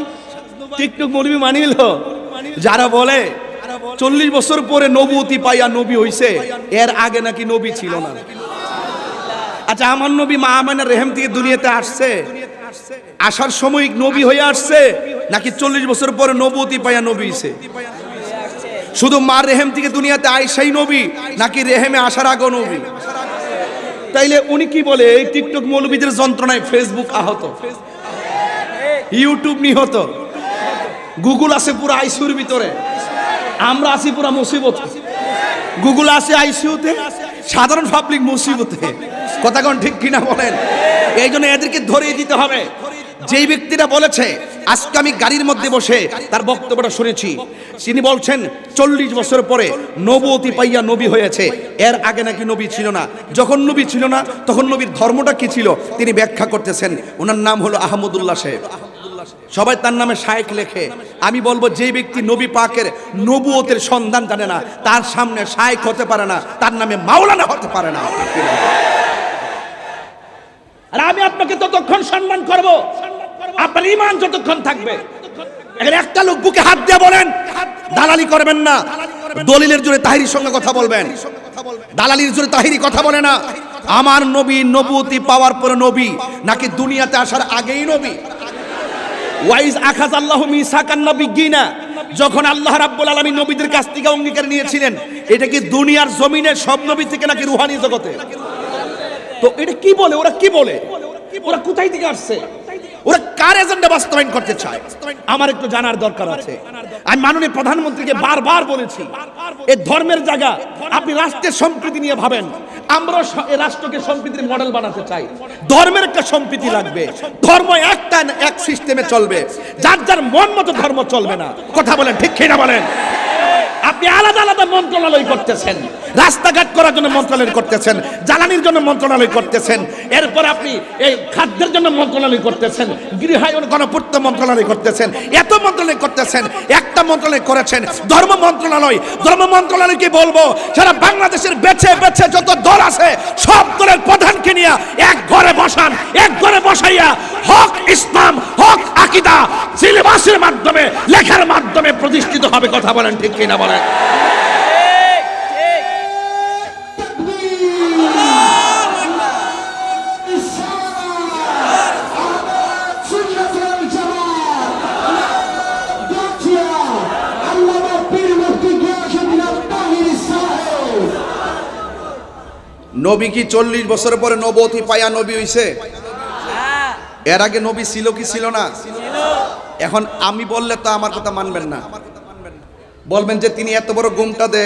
টিকটক মৌলবী মানিল যারা বলে 40 বছর পরে নবুয়তি পাইয়া নবী হইছে, এর আগে নাকি নবী ছিল না। আচ্ছা, আমার নবী মা আমেনার রেহেম থেকে দুনিয়াতে আসছে, আসার সময় নবী হয়ে আসছে নাকি 40 বছর পরে নবুয়তি পাইয়া নবী হইছে? শুধু মার রেহেম থেকে দুনিয়াতে আইসাই নবী নাকি রেহেমে আসার আগে নবী? তাইলে উনি কি বলে? এই টিকটক মৌলবীদের যন্ত্রণায় ফেসবুক আহত, ইউটিউব নিহত, গুগল আছে পুরো আইসিউর ভিতরে, আমরা আছি পুরো মুসিবত। গুগল আছে আইসিউতে, সাধারণ পাবলিক মুসিবতে। কথা কোন ঠিক কিনা বলেন? এই জন্য এদেরকে ধরিয়ে দিতে হবে। যেই ব্যক্তিটা বলেছে, আজকে আমি গাড়ির মধ্যে বসে তার বক্তব্যটা শুনেছি, তিনি বলছেন 40 বছর পরে নবুয়তি পাইয়া নবী হয়েছে, এর আগে নাকি নবী ছিল না। যখন নবী ছিল না তখন নবীর ধর্মটা কি ছিল তিনি ব্যাখ্যা করতেছেন। ওনার নাম হলো আহমদুল্লাহ সাহেব, সবাই তার নামে শায়েখ লেখে। আমি বলবো যে ব্যক্তি নবী পাকের নবুয়তের সন্ধান জানে না তার সামনে শায়েখ হতে পারে না, তার নামে মাওলানা হতে পারে না। আর আমি আপনাকে ততক্ষণ সম্মান করব আপনার ঈমান যতক্ষণ থাকবে। এখানে একটা লোক বুকে হাত দিয়ে বলেন দালালি করবেন না, দলিলের জোরে তাহিরির সঙ্গে কথা বলবেন, দালালির জোরে তাহিরি কথা বলে না। আমার নবী নবুয়তি পাওয়ার পরে নবী নাকি দুনিয়াতে আসার আগেই নবী? ওয়াইজ আখায আল্লাহু মিসাকান নাবিয়্যিনা, যখন আল্লাহ রাব্বুল আলামিন নবীদের কাছ থেকে অঙ্গীকার নিয়েছিলেন, এটা কি দুনিয়ার জমিনের সব নবী থেকে নাকি রুহানি জগতে? তো এটা কি বলে? ওরা কি বলে? ওরা কোথায় থেকে আসছে? ওরা কার এজেন্ডা বাস্তবায়ন করতে চায়? আমার একটু জানার দরকার আছে। আমি মাননীয় প্রধানমন্ত্রীকে বারবার বলেছি, এই ধর্মের জায়গা আপনি রাষ্ট্রের সম্প্রীতি নিয়ে ভাবেন। আমরা এই রাষ্ট্রকে সম্প্রীতির মডেল বানাতে চাই। ধর্মের একটা সম্প্রীতি লাগবে, ধর্ম একটা এক সিস্টেমে চলবে, যার যার মন মতো ধর্ম চলবে না। কথা বলেন ঠিক কিনা বলেন? আপনি আলাদা আলাদা মন্ত্রণালয় করতেছেন, রাস্তাঘাট করার জন্য মন্ত্রণালয় করতেছেন, জ্বালানির জন্য মন্ত্রণালয় করতেছেন, এরপর আপনি এই খাদ্যের জন্য মন্ত্রণালয় করতেছেন, গৃহায়ন গণপূর্ত মন্ত্রণালয় করতেছেন, এত মন্ত্রণালয় করতেছেন। একটা মন্ত্রণালয় করেছেন ধর্ম মন্ত্রণালয়। ধর্ম মন্ত্রণালয়কে বলবো সারা বাংলাদেশের বেছে বেছে যত দল আছে সব দলের প্রধানকে নিয়ে এক ঘরে বসান, এক ঘরে বসাইয়া হক ইসলাম, হক আকীদা সিলেবাসের মাধ্যমে, লেখার মাধ্যমে প্রতিষ্ঠিত হবে। কথা বলেন ঠিক কিনা বলেন? নবী কি 40 বছর পরে নবুয়তি পায়া নবী হইছে? এর আগে নবী ছিল কি ছিল না? এখন আমি বললে তো আমার কথা মানবেন না, বলবেন যে তিনি এত বড় গুমটা দে,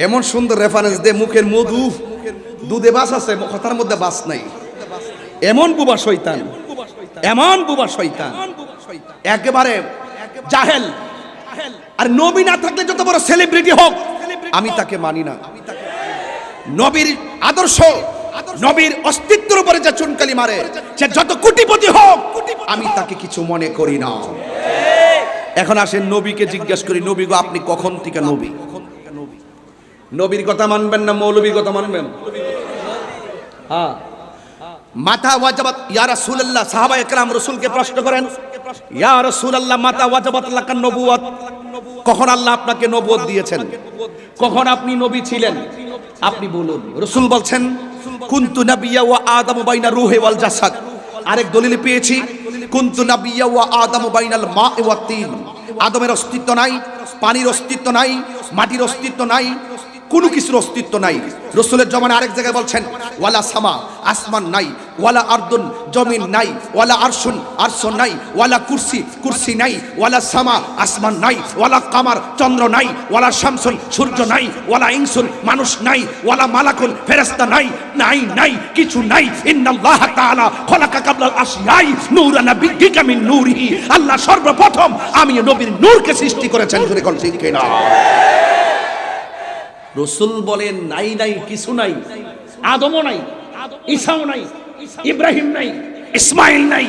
এমন সুন্দর রেফারেন্স দে, মুখের মধু দুধে বাস আছে, কথার মধ্যে বাস নাই। এমন বুবা শয়তান, এমন বুবা শয়তান, একেবারে জাহেল। আর নবী না থাকলে যত বড় সেলিব্রিটি হোক আমি তাকে মানি না। নবীর আদর্শ, নবীর অস্তিত্বের উপরে যে চুনকালি মারে, সে যত কোটিপতি হোক আমি তাকে কিছু মনে করি না। এখন আসেন নবীকে জিজ্ঞেস করি, নবী গো আপনি কখন থেকে নবী? নবীর কথা মানবেন না মৌলবীর কথা মানবেন? হ্যাঁ, মাতা ওয়াজাবাত ইয়া রাসূলুল্লাহ, সাহাবা একরাম রাসূলকে প্রশ্ন করেন, ইয়া রাসূলুল্লাহ মাতা ওয়াজাবাত লাকা নবুওয়াত, কখন আল্লাহ আপনাকে নবুয়ত দিয়েছেন, কখন আপনি নবী ছিলেন, আপনি বলুন। রাসূল বলছেন কুনতু নাবিয়্যা ওয়া আদামু বাইনা রূহি ওয়াল জাসাদ। আরেক দলিলে পেয়েছি কুনতু নাবিয়্যা ওয়া আদামু বাইনাল মা'i ওয়াত তিন। আদমের অস্তিত্ব নাই, পানির অস্তিত্ব নাই, মাটির অস্তিত্ব নাই, কোনো কিছুর অস্তিত্ব নাই। রাসূলের জমানে আরেক জায়গায় বলছেন ওয়ালা সামা, আসমান নাই, ওয়ালা আরদুন, জমিন নাই, ওয়ালা আরশুন, আরশ নাই, ওয়ালা কুরসি, কুরসি নাই, ওয়ালা সামা, আসমান নাই, ওয়ালা কামার, চন্দ্র নাই, ওয়ালা শামসুন, সূর্য নাই, ওয়ালা ইনসুন, মানুষ নাই, ওয়ালা মালাকুন, ফেরেশতা নাই, নাই নাই কিছু নাই। ইন্নাল্লাহ তাআলা খলাকা কাবলাল আশিয়াই নূরা নাবিয়্যিকা মিন নূরিহি। আল্লাহ সর্বপ্রথম আমি নবীর নূরকে সৃষ্টি করেছেন। জোরে কোন ঠিক কিনা? রাসূল বলেন নাই নাই কিছু নাই, আদমও নাই, ঈসাও নাই, ইব্রাহিম নাই, ইসমাইল নাই,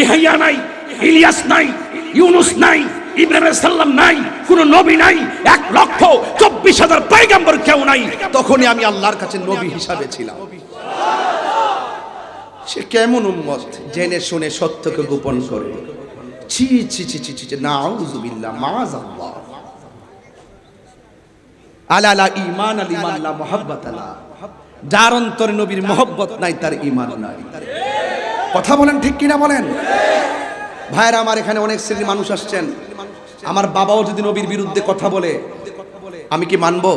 ইহইয়া নাই, ইলিয়াস নাই, ইউনুস নাই, ইব্রাহিম আলাইহিস সালাম নাই, কোন নবী নাই, 1,24,000 পয়গম্বর কেউ নাই। তখনই আমি আল্লাহর কাছে নবী হিসাবে ছিলাম। সে কেমন উম্মত জেনে শুনে সত্যকে গোপন করে। ছি ছি ছি ছি ছি, নাউযুবিল্লাহ, মাআযাল্লাহ। আলা ঈমান লিমান লা মুহাব্বাত লা, যার অন্তরে নবীর মহব্বত নাই তার ঈমান নাই। কথা বলেন ঠিক কিনা বলেন? ভাইরা আমার, এখানে অনেক শ্রেণীর মানুষ আসছেন। আমার বাবাও যদি নবীর বিরুদ্ধে কথা বলে আমি কি মানবো?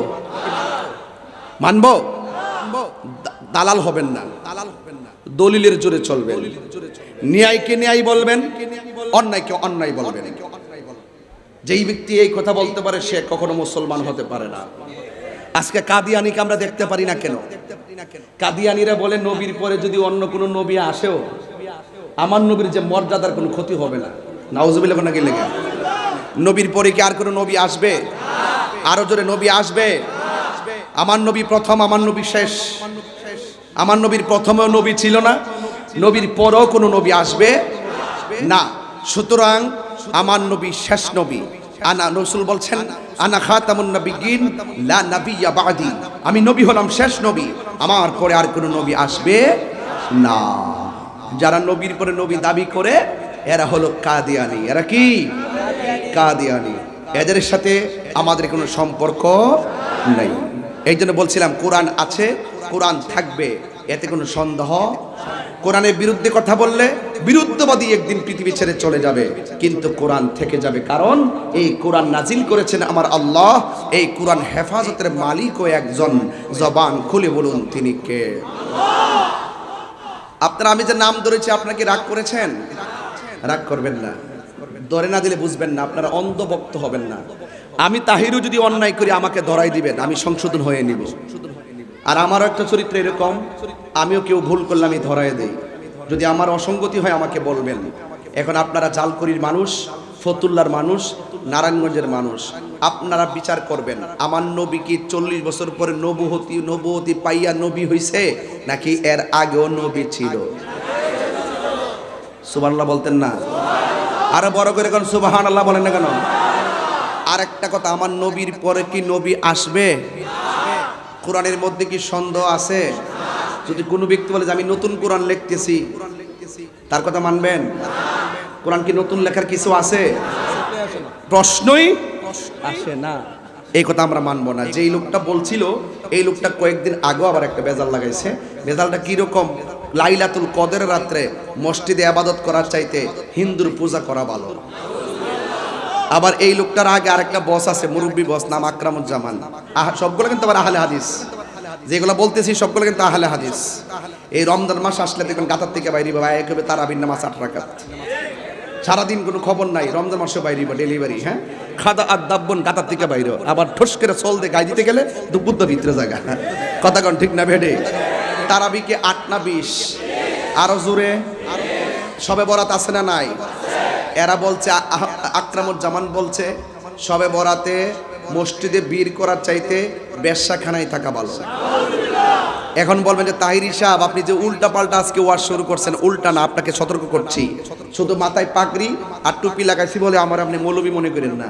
মানবো? দালাল হবেন না, দলিলের জোরে চলবেন। ন্যায়কে ন্যায় বলবেন, অন্যায়কে অন্যায় বলবেন। যেই ব্যক্তি এই কথা বলতে পারে সে কখনো মুসলমান হতে পারে না। আজকে কাদিয়ানিকে আমরা দেখতে পারি না কেন? কাদিয়ানিরা বলে নবীর পরে যদি অন্য কোনো নবী আসেও আমার নবীর যে মর্যাদার কোনো ক্ষতি হবে না। নাউজুবিল্লাহ কোন কি লেগে? নবীর পরে কি আর কোনো নবী আসবে? আরো জোরে, নবী আসবে? আমার নবী প্রথম, আমার নবী শেষ। আমার নবীর প্রথমেও নবী ছিল না, নবীর পরেও কোনো নবী আসবে না। সুতরাং আমার নবী শেষ নবী। আনা, রাসূল বলছেন আনা খাতামুন নাবিয়্যিন লা নাবিয়্যা বা'দি, আমি নবী হলাম শেষ নবী, আমার পরে আর কোনো নবী আসবে না। যারা নবীর পরে নবী দাবি করে এরা হলো কাদিয়ানি। এরা কি? কাদিয়ানি। এদের সাথে আমাদের কোনো সম্পর্ক নেই। এই জন্য বলছিলাম কোরআন আছে, কোরআন থাকবে, এতে কোনো সন্দেহ। কোরআনের বিরুদ্ধে কথা বললে বিরুদ্ধবাদী একদিন পৃথিবী ছেড়ে চলে যাবে, কিন্তু কোরআন থেকে যাবে। কারণ এই কোরআন নাজিল করেছেন আমার আল্লাহ। এই কোরআন হেফাজতের মালিকও একজন। জবান খুলে বলুন তিনি কে? আপনারা, আমি যে নাম ধরেছি আপনারা কি রাগ করেছেন? রাগ করবেন না, ধরে না দিলে বুঝবেন না, আপনারা অন্ধভক্ত হবেন না। আমি তাহিরও যদি অন্যায় করি আমাকে ধরাই দিবেন, আমি সংশোধন হয়ে নিব। আর আমারও একটা চরিত্র এরকম, আমিও কেউ ভুল করলে আমি ধরাই দেই। যদি আমার অসঙ্গতি হয় আমাকে বলবেন। এখন আপনারা জালকুড়ির মানুষ, ফতুল্লার মানুষ, নারায়ণগঞ্জের মানুষ, আপনারা বিচার করবেন আমার নবী কি 40 বছর পরে নবুয়তি পাইয়া নবী হইছে নাকি এর আগেও নবী ছিল? সুবহানাল্লাহ বলতেন না? আরো বড় করে কোন সুবহানাল্লাহ বলেন না কেন? আরেকটা কথা, আমার নবীর পরে কি নবী আসবে? কোরআনের মধ্যে কি সন্দেহ আছে? যদি কোনো ব্যক্তি বলে যে আমি নতুন কোরআন লিখতেছি, তার কথা মানবেন? কোরআন কি নতুন লেখার কিছু আছে? প্রশ্নই আসে না। এই কথা আমরা মানবো না। যেই লোকটা বলছিল এই লোকটা কয়েকদিন আগেও আবার একটা বেজাল লাগাইছে। বেজালটা কিরকম? লাইলাতুল কদরের রাত্রে মসজিদে ইবাদত করার চাইতে হিন্দুর পূজা করা ভালো। আবার এই লোকটার আগে আরেকটা বস আছে, মুরব্বী বস, নাম আকরামুজ্জামান। সবগুলো কিন্তু আবার আহলে হাদিস। যেগুলো বলতেছি সবগুলো কিন্তু আহলে হাদিস। এই রমজান মাস আসলে দেখুন গাতার থেকে বাইরে বাবা একেবারে তারাবির নামাজ 8 রাকাত, সারাদিন কোনো খবর নাই। রমজান মাসে বাইরে বা ডেলিভারি, হ্যাঁ, খাদা আর দাব্বন গাতার থেকে বাইরে, আবার ঠোস করে চল দিয়ে গায়ে দিতে গেলে দুপুর ভিতরে জায়গা। কথা কন ঠিক না ভেডে? তারাবিকে 8 না 20? আরো জোরে। সবে বরাত আছে না নাই? এরা বলছে, আকরামুজ্জামান বলছে সবে বরাতে মসজিদে বীর করার চাইতে বেশ্যাখানায় থাকা ভালো। এখন বলবেন যে তাহিরি সাহেব আপনি যে উল্টা পাল্টা আজকে ওয়াজ শুরু করছেন, উল্টা না, আপনাকে সতর্ক করছি। শুধু মাথায় পাগড়ি আর টুপি লাগাইছি বলে আমার আপনি মৌলবী মনে করেন না।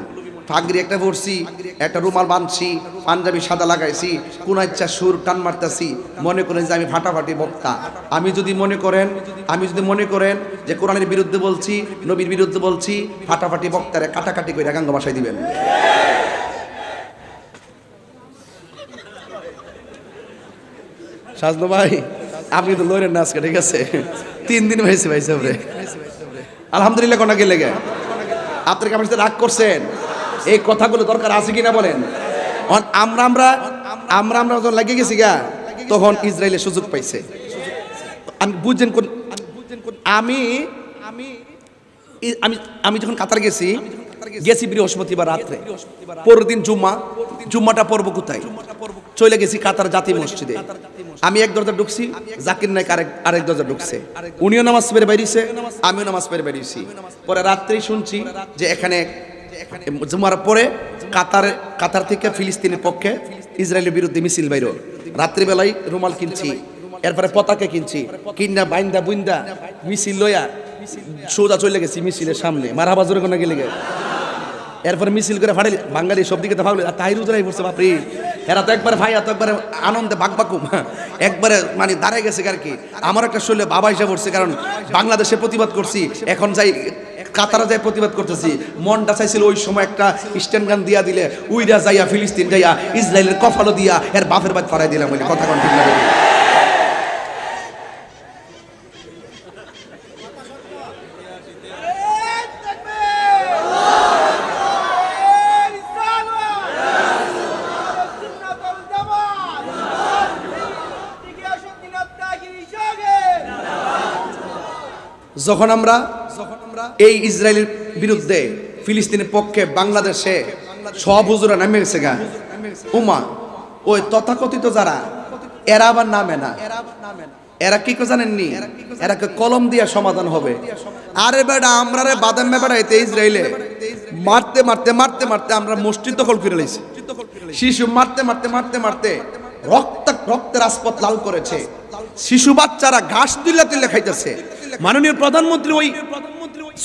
পাগড়ি একটা পরছি, একটা রুমাল বাঁধছি, পাঞ্জাবি সাদা লাগাইছি, কোন ইচ্ছা সুর টান মারতেছি, মনে করেন যে আমি ফাটাফাটি বক্তা। আমি যদি মনে করেন যে কোরআনের বিরুদ্ধে বলছি, নবীর বিরুদ্ধে বলছি, ফাটাফাটি বক্তারে কাটাকাটি করে গাঙ্গ বাসায় দিবেন। সাজলো ভাই আপনি তো লড়েন না আজকে, ঠিক আছে? 3 দিন হয়েছে ভাই সাহেবরে, আলহামদুলিল্লাহ। কোনা গেলে গে আপনার কি আমার সাথে রাগ করছেন? এই কথাগুলো দরকার আছে কিনা বলেন? আমরা যখন লাগিয়ে গেছি গা, তখন ইসরায়েলের সুযোগ পাইছে। আমি বুঝছেন, আমি যখন কাতার গেছি বৃহস্পতিবার রাত্রে, পরের দিন জুম্মাটা পর্ব কোথায় চলে গেছি কাতার জাতীয় মসজিদে। আমি এক দরজা ঢুকছি, জাকির নায়ক আরেক দরজা ঢুকছে। উনিও নামাজ পড়ে বেরিয়েছে, আমিও নামাজ পড়ে বেরিয়েছি। পরে রাত্রেই শুনছি যে এখানে জুমার পরে কাতার থেকে ফিলিস্তিনের পক্ষে ইসরায়েলের বিরুদ্ধে মিছিল বাইর। রাত্রিবেলায় রুমাল কিনছি, এরপরে পতাকা কিনছি, কিনা বাইন্দা বুইন্দা মিছিল লইয়া সোজা চলে গেছি মিছিলের সামনে। মারহাবা জোরে কোনা গেলে গে, এরপরে মিছিল করে ফাড়াইলি বাঙালি সব দিকে তো ভাবলে তাহিরুজরাই পড়ছে। বাপরে, এরা তো একবারে ভাই, এত একবারে আনন্দে বাকবাকুম, একবারে মানে দাঁড়ায় গেছে আর কি। আমার একটা শরীরে বাবা হিসেবে পড়ছে, কারণ বাংলাদেশে প্রতিবাদ করছি, এখন যাই কাতারে যাই প্রতিবাদ করতেছি। মনটা চাইছিল ওই সময় একটা স্ট্যান্ড গান দিয়া দিলে উইরা যাইয়া ফিলিস্তিন যাইয়া ইসরায়েলের কফালো দিয়া এর বাপের বাদ ফরাই দিলাম বলে কথা কন্টিনিউ না। যখন আমরা এই ইসরায়েলের বিরুদ্ধে ফিলিস্তিনের পক্ষে বাংলাদেশে সব হুজুরা নামে গেছে গা, উমা ওই তথাকথিত যারা, এরা আবার নামে না। এরা কি জানেননি? এরাকে কলম দিয়া সমাধান হবে। আরে বেটা, আমরা রে বাদাম বেড়াইতে ইসরায়েলে মারতে মারতে মারতে মারতে আমরা মসজিদ দখল করে লাইছি। শিশু মারতে মারতে মারতে মারতে রক্তের রাজপথ লাল করেছে। শিশু বাচ্চারা ঘাস তুলে খাইতেছে। মাননীয় প্রধানমন্ত্রী ওই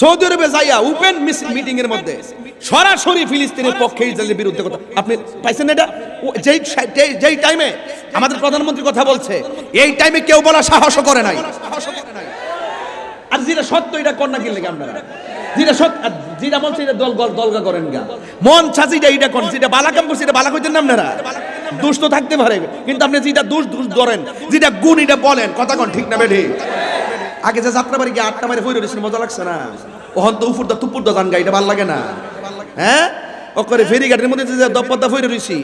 সৌদি আরবে যাইয়া ওপেন মিটিং এর মধ্যে সরাসরি ফিলিস্তিনের পক্ষে ইসরায়েলের বিরুদ্ধে কথা আপনি পাইছেন। এটা যেই টাইমে আমাদের প্রধানমন্ত্রী কথা বলছে, এই টাইমে কেউ বলা সাহস করে নাই। আর যেটা সত্য এটা কর না কিনলে আপনারা, যেটা সত্য যেটা বলছে এটা দলগা করেন গা, মন ছাচিটা এটা কোন, যেটা বালাকাম করছে এটা বালা কইতেন না আপনারা। দুষ্ট থাকতে পারে, কিন্তু আপনি যেটা দোষ ধরেন, যেটা গুণ এটা বলেন, কথা কোন ঠিক না বেঠি? আগে যে যাত্রা বাড়ি গিয়ে 8টা মারে ফইরে রয়েছেন, মজা লাগছে না? ওহন তো উপুর দা তুপুর দা গান গাই, এটা ভালো লাগে না? হ্যাঁ, ও করে ফেরিঘাটের মধ্যে যে দপদ্দা ফইরে রয়েছি,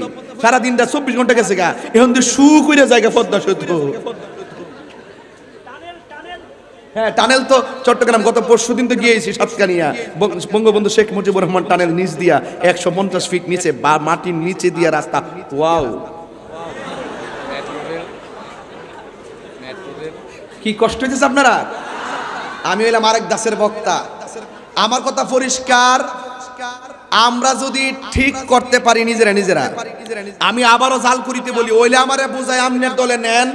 সারাদিনটা 24 ঘন্টা গেছে গা, এখন তো শু কইরা জায়গা পদ্মা সেতু। হ্যাঁ, টানেল তো চট্টগ্রাম গত পরশুদিন তো গিয়েছি সাতকানিয়া, বঙ্গবন্ধু শেখ মুজিবুর রহমান টানেল নিচ দিয়া 150 ফিট নিচে বা মাটির নিচে দিয়া রাস্তা। ওয়াও, কি কষ্ট হইতেছে আপনারা। আমি হইলাম আরেক দাসের বক্তা, আমার কথা পরিষ্কার। আমরা যদি ঠিক করতে পারি নিজেরা, আমি আবারও জাল করিতে বলি, ওইলে আমারে বুঝাই আমনের দলে নেন,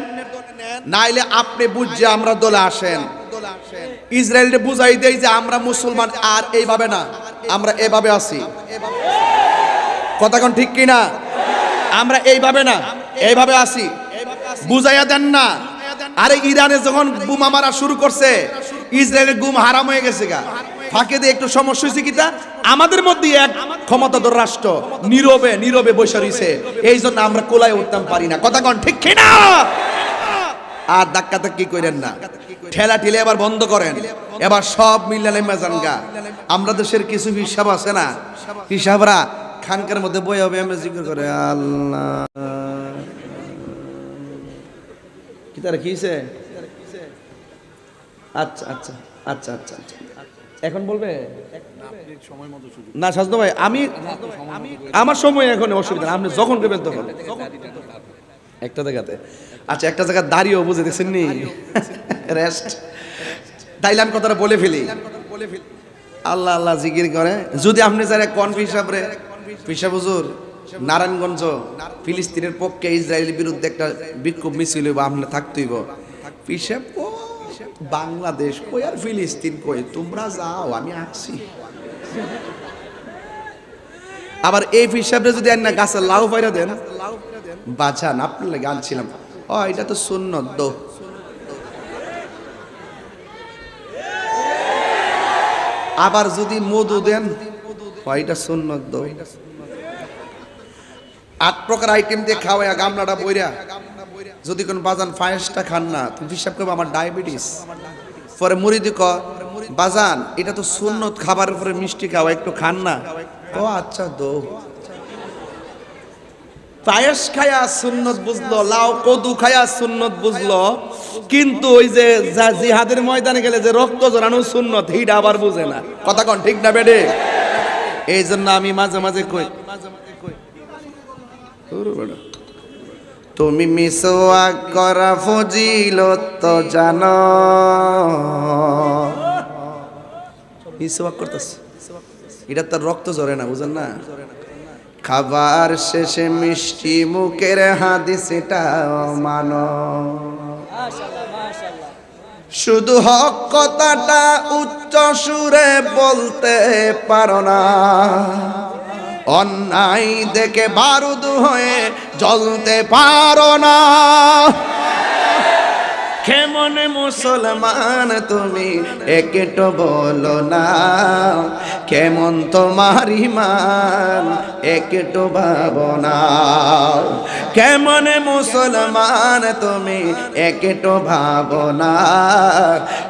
নাইলে আপনি বুঝছে আমরা দলে আসেন। ইসরায়েলকে বুঝাই দেই যে আমরা মুসলমান, আর এইভাবে না, আমরা এভাবে আছি। কথা কোন ঠিক কিনা? আমরা এইভাবে না, এইভাবে আছি, বুঝাইয়া দেন না। আরে ইরানে যখন বোমা মারা শুরু করছে, ইসরায়েলের গুম হারাম হয়ে গেছে গা। ফাঁকে দিয়ে একটু সমস্যা হয়েছে কিটা, আমাদের মধ্যে এক ক্ষমতাধর রাষ্ট্র নীরবে বসে রয়েছে, এই জন্য আমরা কোলায় উঠতাম পারি না। কথা কোন ঠিক কিনা? আর ধাক্কি করেন না, ঠেলা ঠেলে এবার বন্ধ করেন। এবার সব মিলালে মেজানগা। আমরা দেশের কিছু হিসাব আছে না, হিসাবরা খানকার মধ্যে বই হবে, আমরা জিজ্ঞেস করে আল্লাহ কি তারা কিছে। আচ্ছা আচ্ছা আচ্ছা আচ্ছা আচ্ছা, এখন বলবে না সাজদা ভাই, আমি আমার সময় এখন অসুবিধা, আপনি যখন করবেন তখন একটা জায়গাতে। আচ্ছা, একটা জায়গা দাঁড়িয়েও বুঝে দেখছেন নি রেস্ট, তাইলে আমি কথাটা বলে ফেলি। আল্লাহ আল্লাহ জিকির করে যদি আপনি যারা কন পিসাব হুজুর নারায়ণগঞ্জ ফিলিস্তিনের পক্ষে ইসরায়েলের বিরুদ্ধে একটা বিক্ষোভ মিছিল হইব, আমরা থাকতেইব। পিসে বাংলাদেশ কই আর ফিলিস্তিন কই, তোমরা যাও আমি আসছি। আবার এই হিসাবে যদি না গাছের লাউ পাইরা দেন, বাঁচান আপনার লাগে আনছিলাম, ও এটা তো সুন্নত দো। আবার যদি মধু দেন, এটা সুন্নত দো। 8 প্রকার আইটেম দিয়ে খাওয়া গামলাটা বইরা যদি কোন বাজান ফায়েসটা খান না, তুমি হিসাব করবো আমার ডায়াবেটিস। পরে মুড়ি ক বাজান এটা তো সুন্নত, খাবারের পরে মিষ্টি খাওয়া, একটু খান না। ও আচ্ছা দো। পায়েস খায়া সুন্নত বুঝলো, লাউ কদু খায়া সুন্নত বুঝলো, কিন্তু ওই যে জিহাদের ময়দানে গেলে যে রক্ত জড়ানো সুন্নত, হিটা আবার বুঝে না। কথা কোন ঠিক না বেডে? এই জন্য আমি মাঝে মাঝে কই, তুমি মিসওয়াক করা ফজিলত তো জানো। মিসওয়াক করতেছ, এটা তার রক্ত ঝরে না, বুঝেন না? খাবার শেষে মিষ্টি মুখের হাদিস এটাও মানো। শুধু হক কথাটা উচ্চ সুরে বলতে পারো না, অন্যায় দেখে বারুদ হয়ে জ্বলতে পারো না। কেমন মুসলমান তুমি একটু বলো না, কেমন তোমার ঈমান একটু ভাবো না। কেমন মুসলমান তুমি একটু ভাবো না,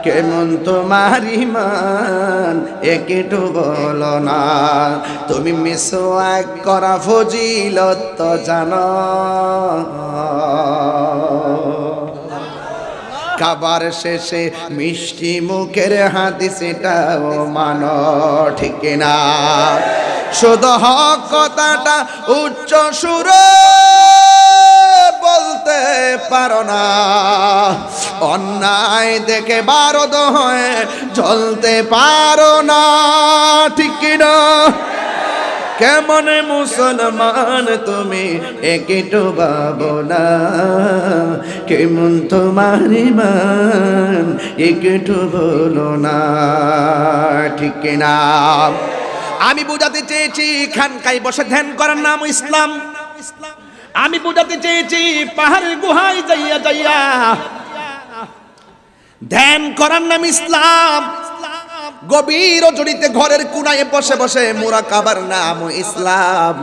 কেমন তোমার ঈমান একটু বলো না। তুমি মিসওয়াক করা ফজিলত তো জানো, খাবার শেষে মিষ্টি মুখের হাদিস এটাও মানো, ঠিক না? শুধু হক কথাটা উচ্চ সুরে বলতে পারো না, অন্যায় দেখে বারদ হয়ে জ্বলতে পারো না, ঠিক না? কেমন মুসলমান তুমি একটু ভাবো না, কেমন তোমার ঈমান একটু বলো না, ঠিক না? আমি বুঝাতে চেয়েছি খানকায় বসে ধ্যান করার নাম ইসলাম। আমি বুঝাতে চেয়েছি পাহাড়ের গুহায় যাইয়া যাইয়া ধ্যান করার নাম ইসলাম। গভীর জড়িতে ঘরের কোনায় বসে বসে মুরাকাবার নাম ইসলাম।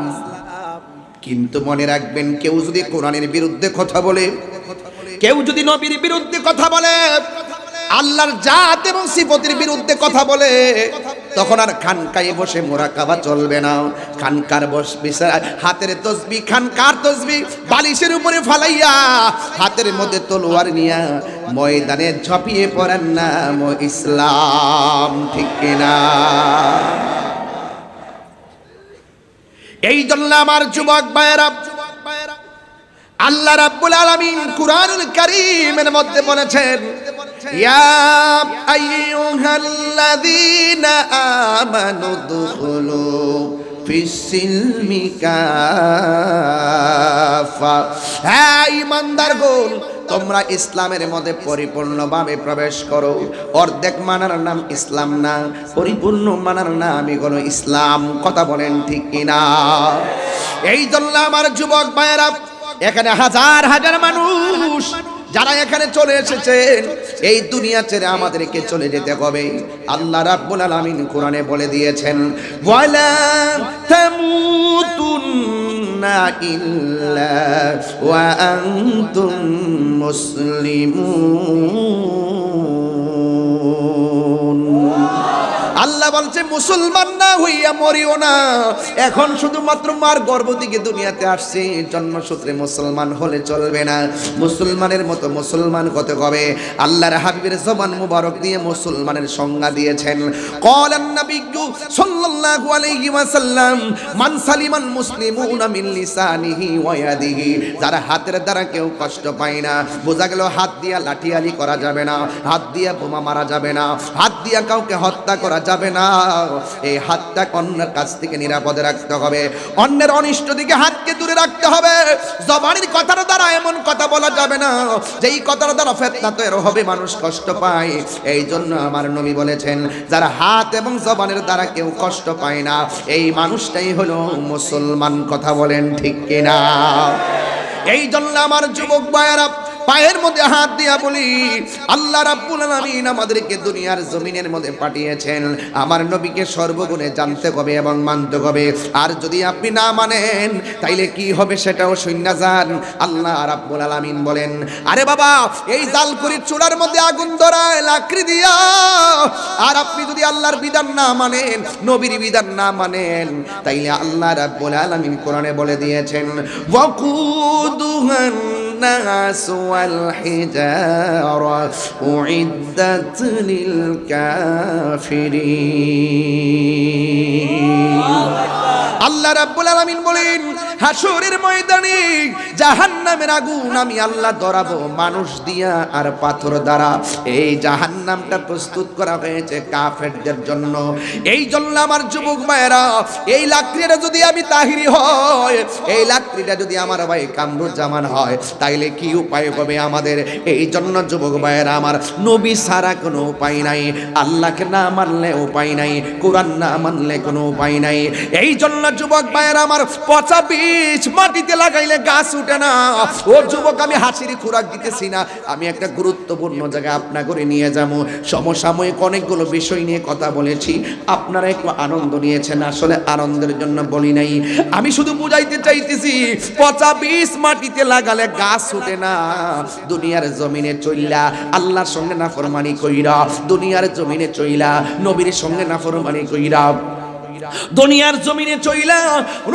কিন্তু মনে রাখবেন, কেউ যদি কোরআনের বিরুদ্ধে কথা বলে, কেউ যদি নবীর বিরুদ্ধে কথা বলে, আল্লাহর জাত এবং সিফতের বিরুদ্ধে কথা বলে, তখন আর খানকায় বসে মুরাকাবা চলবে না। খানকার হাতের তসবিহ, খানকার তসবিহ বালিশের উপরে ফালাইয়া হাতের মধ্যে তলোয়ার নিয়া ময়দানে ঝাঁপিয়ে পড়ার নাম ইসলাম, ঠিক কিনা? এই জন্য আমার যুবক ভাইয়েরা, আল্লাহ রাব্বুল আলামিন কুরআনুল কারীমের মধ্যে বলেছেন, ইয়া আইয়ুহাল্লাযীনা আমানু দুখুলু ফিস-সিলমি কাফা। হে ঈমানদারগণ, তোমরা ইসলামের মধ্যে পরিপূর্ণভাবে প্রবেশ করো। অর্ধেক মানার নাম ইসলাম না, পরিপূর্ণ মানার নামই হলো ইসলাম। কথা বলেন ঠিক কিনা? এই জন্য আমার যুবক ভাইয়েরা, এখানে হাজার হাজার মানুষ যারা এখানে চলে এসেছেন, এই দুনিয়া ছেড়ে আমাদেরকে চলে যেতে হবে। আল্লাহ রাব্বুল আলামিন কোরআনে বলে দিয়েছেন, ওয়ালা তামুতুন্না ইল্লা ওয়া আনতুম মুসলিমুন। আল্লাহ বলছে, মুসলমান না হইয়া মরিও না। এখন শুধুমাত্র মার গর্ভ থেকে দুনিয়াতে আসছে, জন্মসূত্রে মুসলমান হলে চলবে না। মুসলমানের মতো মুসলমান হতে হবে। আল্লাহর হাবিবের জবান মুবারক দিয়ে মুসলমানের সংজ্ঞা দিয়েছেন। ক্বালান নাবিয়্যু সাল্লাল্লাহু আলাইহি ওয়াসাল্লাম, মান সালিমাল মুসলিমুনা মিন লিসানিহি ওয়া ইয়াদিহি। যারা হাতের দ্বারা কেউ কষ্ট পায় না। বোঝা গেল হাত দিয়া লাঠিয়ালি করা যাবে না, হাত দিয়া বোমা মারা যাবে না, হাত দিয়া কাউকে হত্যা করা যাবে যাবে না। এই হাতটা অন্যের কাছ থেকে নিরাপদে রাখতে হবে, অন্যের অনিষ্ট দিকে হাতকে দূরে রাখতে হবে। জবানের কথার দ্বারা এমন কথা বলা যাবে না যেই কথার দ্বারা ফিতনা তৈরি হবে, মানুষ কষ্ট পায়। এই জন্য আমার নবী বলেছেন, যারা হাত এবং জবানের দ্বারা কেউ কষ্ট পায় না, এই মানুষটাই হলো মুসলমান। কথা বলেন ঠিক কিনা? এই জন্য আমার যুবক ভাইয়েরা, পায়ের মধ্যে হাত দিয়া বলি, আল্লাহ রাব্বুল আলামিন আমাদেরকে দুনিয়ার জমিনের মধ্যে পাঠিয়েছেন আমার নবীকে সর্বগুণে জানতে হবে এবং মানতে হবে। আর যদি আপনি না মানেন তাইলে কি হবে সেটাও শুননা যান। আল্লাহ রাব্বুল আলামিন বলেন, আরে বাবা, এই জালকুড়ির চুলার মধ্যে আগুন ধরায় লাকড়ি দিয়া, আর আপনি যদি আল্লাহর বিধান না মানেন, নবীর বিধান না মানেন, তাইলে আল্লাহ রাব্বুল আলামিন কোরআনে বলে দিয়েছেন, ওয়াকুদুহান الناس والحجارة أعدت للكافرين। আল্লাহ রাব্বুল আলামিন বলেন, হাসরের ময়দানে জাহান্নামের আগুন আমি আল্লাহ ধরাবো মানুষ দিয়া আর পাথর দ্বারা। এই জাহান্নামটা প্রস্তুত করা হয়েছে কাফেরদের জন্য। এই জন্য আমার যুবক ভাইয়েরা, এই লাকড়িটা যদি আমি তাহিরি হয়, এই লাকড়িটা যদি আমার ভাই কামরুজ্জামান হয়, তাইলে কি উপায় হবে আমাদের? এই জন্য যুবক ভাইয়েরা আমার, নবী ছাড়া কোনো উপায় নাই, আল্লাহকে না মানলে উপায় নাই, কোরআন না মানলে কোনো উপায় নাই। এই জন্য যুবক ভাইয়েরা আমার, পচা বীজ মাটিতে লাগাইলে গাছ উঠে না। ও যুবক, আমি হাসির খোরাক দিতেছি না, আমি একটা গুরুত্বপূর্ণ জায়গায় আপনা করে নিয়ে যাবো। সমসাময়িক অনেকগুলো বিষয় নিয়ে কথা বলেছি, আপনারা একটু আনন্দ নিয়েছেন, আসলে আনন্দের জন্য বলি নাই। আমি শুধু বুঝাইতে চাইতেছি, পচা বীজ মাটিতে লাগালে গাছ উঠে না। দুনিয়ার জমিনে চইলা আল্লাহর সঙ্গে নাফরমানি কইরা, দুনিয়ার জমিনে চইলা নবীর সঙ্গে নাফরমানি কইরা, দুনিয়ার জমিনে চইলা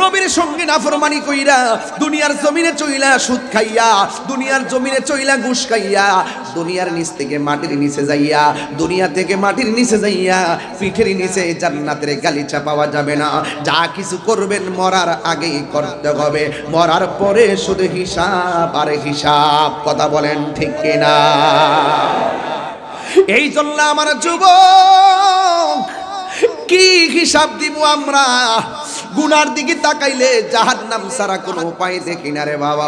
নবীর সঙ্গে নাফরমানি কইরা, দুনিয়ার জমিনে চইলা সুদ খাইয়া, দুনিয়ার জমিনে চইলা ঘুষ খাইয়া, দুনিয়ার নিচ থেকে মাটির নিচে যাইয়া, দুনিয়া থেকে মাটির নিচে যাইয়া পিঠের নিচে জান্নাতের গালিচা পাওয়া যাবে না। যা কিছু করবেন মরার আগেই করতে হবে, মরার পরে শুধু হিসাব আর হিসাব। কথা বলেন ঠিক কিনা? এই জন্য আমার যুবক, কি হিসাব দিব আমরা? গুনার দিকে তাকাইলে জাহান্নাম ছাড়া কোনো উপায় দেখি না রে বাবা,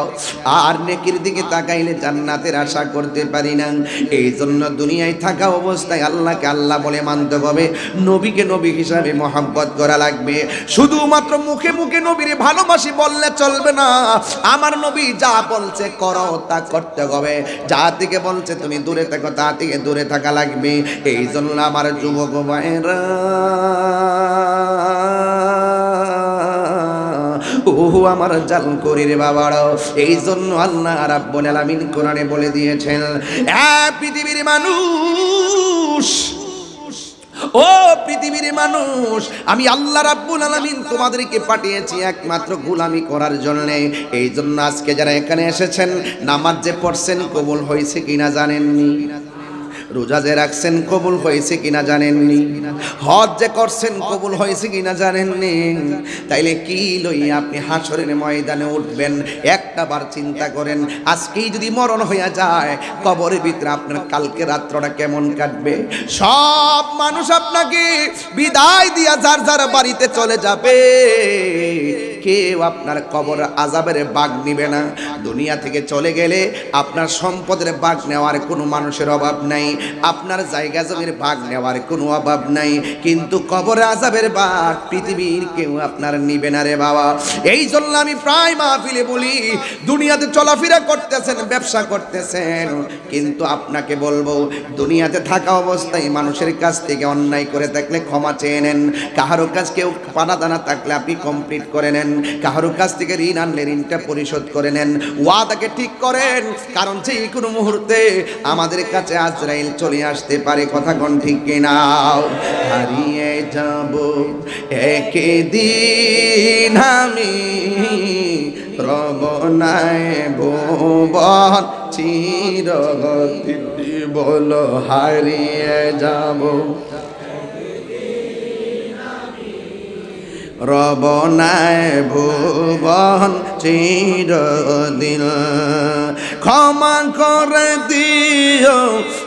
আর নেকির দিকে তাকাইলে জান্নাতের আশা করতে পারি না। এই জন্য দুনিয়ায় থাকা অবস্থায় আল্লাহকে আল্লাহ বলে মানতে হবে, নবীকে নবী হিসাবে মহব্বত করা লাগবে। শুধুমাত্র মুখে মুখে নবীরে ভালোবাসি বললে চলবে না। আমার নবী যা বলছে করো তা করতে হবে, যা থেকে বলছে তুমি দূরে থাকো তা থেকে দূরে থাকা লাগবে। এই জন্য আমার যুবক ভাইরা, ওহো আমার জালকুড়ির বাবারাও, এই জন্য আল্লাহ রাব্বুল আলামিন কোরআনে বলে দিয়েছেন, পৃথিবীর মানুষ, ও পৃথিবীর মানুষ, আমি আল্লাহ রাব্বুল আলামিন তোমাদেরকে পাঠিয়েছি একমাত্র গোলামি করার জন্য। এই জন্য আজকে যারা এখানে এসেছেন, নামাজ যে পড়ছেন কবুল হয়েছে কিনা জানেননি, রোজা যে রাখছেন কবুল হয়েছে কিনা জানেননি, হজ যে করছেন কবুল হয়েছে কিনা জানেননি, তাইলে কি লইয়া আপনি হাসরের ময়দানে উঠবেন? একটা বার চিন্তা করেন, আজকেই যদি মরণ হইয়া যায়, কবরের ভিতরে আপনার কালকে রাত্রটা কেমন কাটবে? সব মানুষ আপনাকে বিদায় দিয়া যার যার বাড়িতে চলে যাবে, কেউ আপনার কবর আযাবের ভাগ নিবে না। দুনিয়া থেকে চলে গেলে আপনার সম্পদের ভাগ নেওয়ার কোনো মানুষের অভাব নাই, আপনার জায়গা জমির ভাগ নেওয়ার কোনো অভাব নাই, কিন্তু কবর আযাবের ভাগ পৃথিবীর কেউ আপনার নিবে না রে বাবা। এই জন্য আমি প্রায় মাহফিলে বলি, দুনিয়াতে চলাফেরা করতেছেন, ব্যবসা করতেছেন, কিন্তু আপনাকে বলবো, দুনিয়াতে থাকা অবস্থায় মানুষের কাছ থেকে অন্যায় করে থাকলে ক্ষমা চেয়ে নেন। কাহারো কাছ কেউ পানা দানা থাকলে আপনি কমপ্লিট করে নেন, কাহারো কাছ থেকে ঋণ আনলে ঋণটা পরিশোধ করে নেন, ওয়াদাকে ঠিক করেন, কারণ যে কোনো মুহূর্তে আমাদের কাছে আজরাইল চলে আসতে পারে। কথা কোন ঠিক কিনা? হারিয়ে যাব একদিন আমি, রব নাই ভুবন চিরগতি, বলো হারিয়ে যাব, রব নাই ভুবন চিরদিন। ক্ষমা করে দিও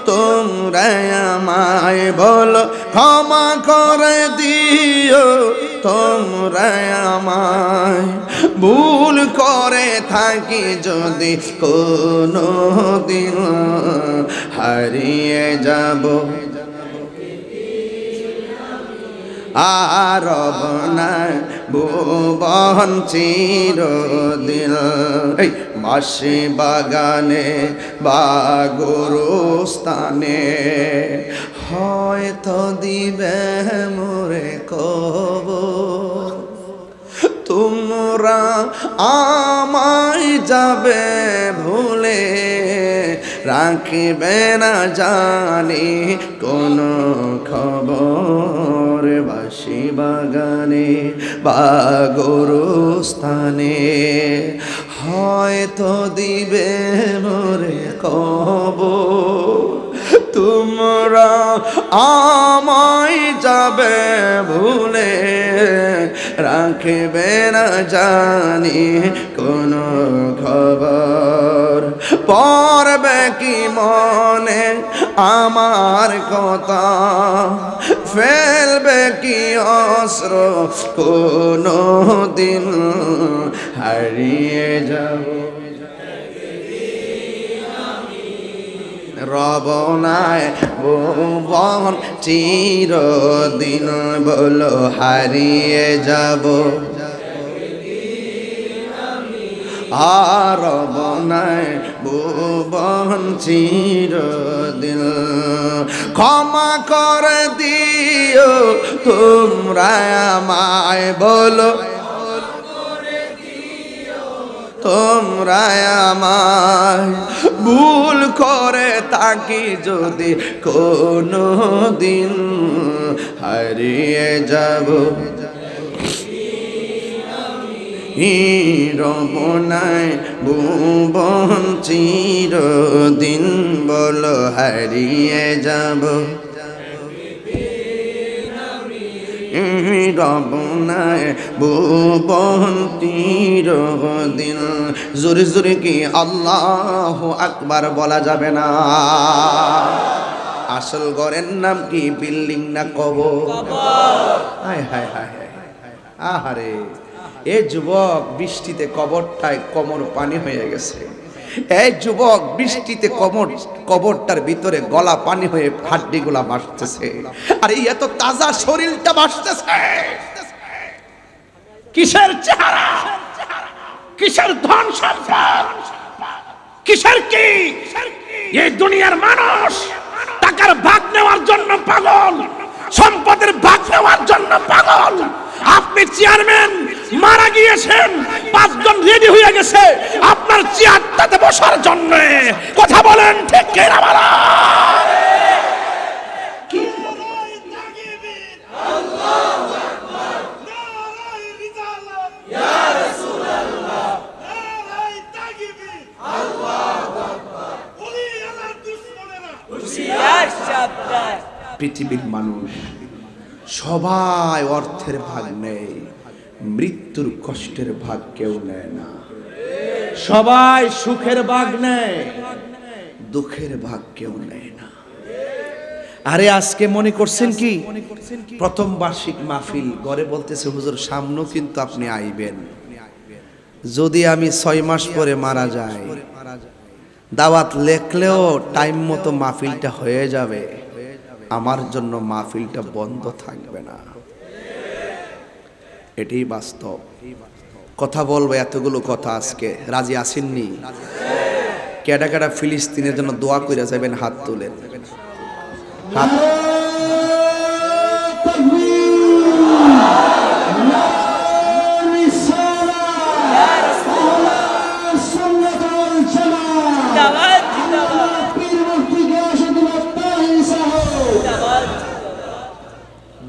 তোমরা আমায়, বলো ক্ষমা করে দিও তোমরা আমায়। ভুল করে থাকি যদি কোনো দিন, হারিয়ে যাব আর রব নাই ভুবন চিরদিন। এই বাঁশি বাগানে বা গোরস্থানে হয়তো দিবে মোরে কবর। তোমরা আমায় যাবে ভুলে, রাখিবে না জানি কোনো খবর। বাঁশি বাগানে বা গোরস্থানে হয়তো দিবে মোরে কবর। তোমরা আমায় যাবে ভুলে, রাখবে না জানি কোনো খবর। পড়বে কি মনে আমার কথা, ফেলবে কি অস্ত্র কোনো দিন, হারিয়ে যাব রব নাই ভুবন চিরদিন। বলো হারিয়ে যাব আর রব নাই ভুবন চিরদিন। ক্ষমা করে দিও তোমরা আমায়, বলো তোমরা আমায়। ভুল করে থাকি যদি কোনো দিন, হারিয়ে যাব রব নাই ভুবন চিরদিন। বলো হারিয়ে যাব রব নাই ভুবন চিরদিন। জোরে জোরে কি আল্লাহু আকবার বলা যাবে না? আসল ঘরের নাম কি বিল্ডিং না কবর? হায় হায় হায় হায়, আহারে এ যুবক বৃষ্টিতে কবরটায় কোমর পানি হয়ে গেছে। এই যুবক বৃষ্টিতে কবরটার ভিতরে গলা পানি হয়ে হাড্ডিগুলা ভাসতেছে। আর এই এত তাজা শরীরটা ভাসতেছে। কিসের চেহারা, কিসের ধন সম্পদ, কিসের কি? এই দুনিয়ার মানুষ টাকার ভাগ নেওয়ার জন্য পাগল, সম্পদের ভাগ নেওয়ার জন্য পাগল। আপনি চেয়ারম্যান, মারা গিয়েছেন, 5 জন রেডি হয়ে গেছে আপনার চেয়ারটাতে বসার জন্য। কথা বলেন ঠিক কিনা বলা? পৃথিবীর মানুষ সবাই অর্থের ভাগ নেয়, মৃত্যুর কষ্টের ভাগ কেউ নেয় না। সবাই সুখের ভাগ নেয়, দুঃখের ভাগ কেউ নেয় না। আরে আজকে মনে করছেন কি প্রথম বার্ষিক মাহফিল, ঘরে বলতেছে হুজুর সামনেও কিন্তু আপনি আইবেন। যদি আমি 6 মাস পরে মারা যাই, দাওয়াত লেখলেও টাইম মতো মাহফিলটা হয়ে যাবে, আমার জন্য মাহফিলটা বন্ধ থাকবে না। এটাই বাস্তব। কথা বলবো এতগুলো কথা আজকে, রাজি আসেননি? কেডা কেডা ফিলিস্তিনের জন্য দোয়া করে যাবেন? হাত তুলেন। হাত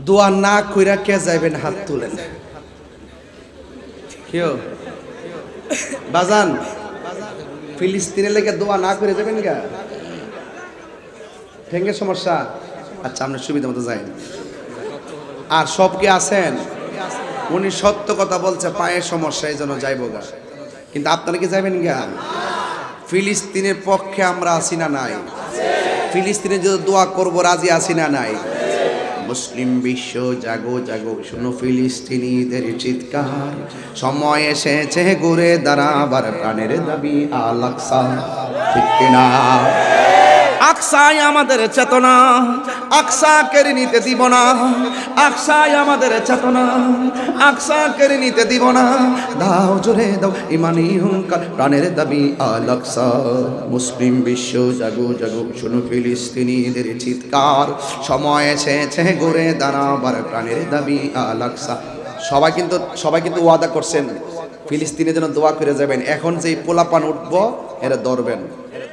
দোয়া না কইরা কে যাবেন? হাত তুলেন। কেউ বাজান ফিলিস্তিনের লেগে দোয়া না করে যাবেন গা? ঠেঙ্গের সমস্যা? আচ্ছা, আপনার সুবিধা মতো যাই। আর সব কি আছেন? উনি সত্য কথা বলছে, পায়ের সমস্যা, এই জন্য যাইবো গা। কিন্তু আপনারা কি যাবেন গা? ফিলিস্তিনের পক্ষে আমরা আছি না নাই? ফিলিস্তিনে যদি দোয়া করবো রাজি আছি না নাই? মুসলিম বিশ্ব জাগো জাগো, শুনো ফিলিস্তিনিদের চিৎকার, সময় এসেছে ঘুরে দাঁড়াবার, প্রাণের দাবি আল আকসা, ঠিক কিনা? আকসাই আমাদের চেতনা, আকসা কেড়ে নিতে দিব না, আকসাই আমাদের চেতনা, আকসা কেড়ে নিতে দিব না। দাও জোরে দাও ইমানি হুঙ্কার, প্রাণের দাবি আল আকসা। মুসলিম বিশ্ব জাগো জাগো, শুনো ফিলিস্তিনিদের চিৎকার, সময় এসেছে ঘুরে দাঁড়াবার, প্রাণের দাবি আল আকসা। সবাই কিন্তু ওয়াদা করছেন ফিলিস্তিনের জন্য দোয়া করে যাবেন। এখন যেই পোলাপান উঠবো এরা ধরবেন।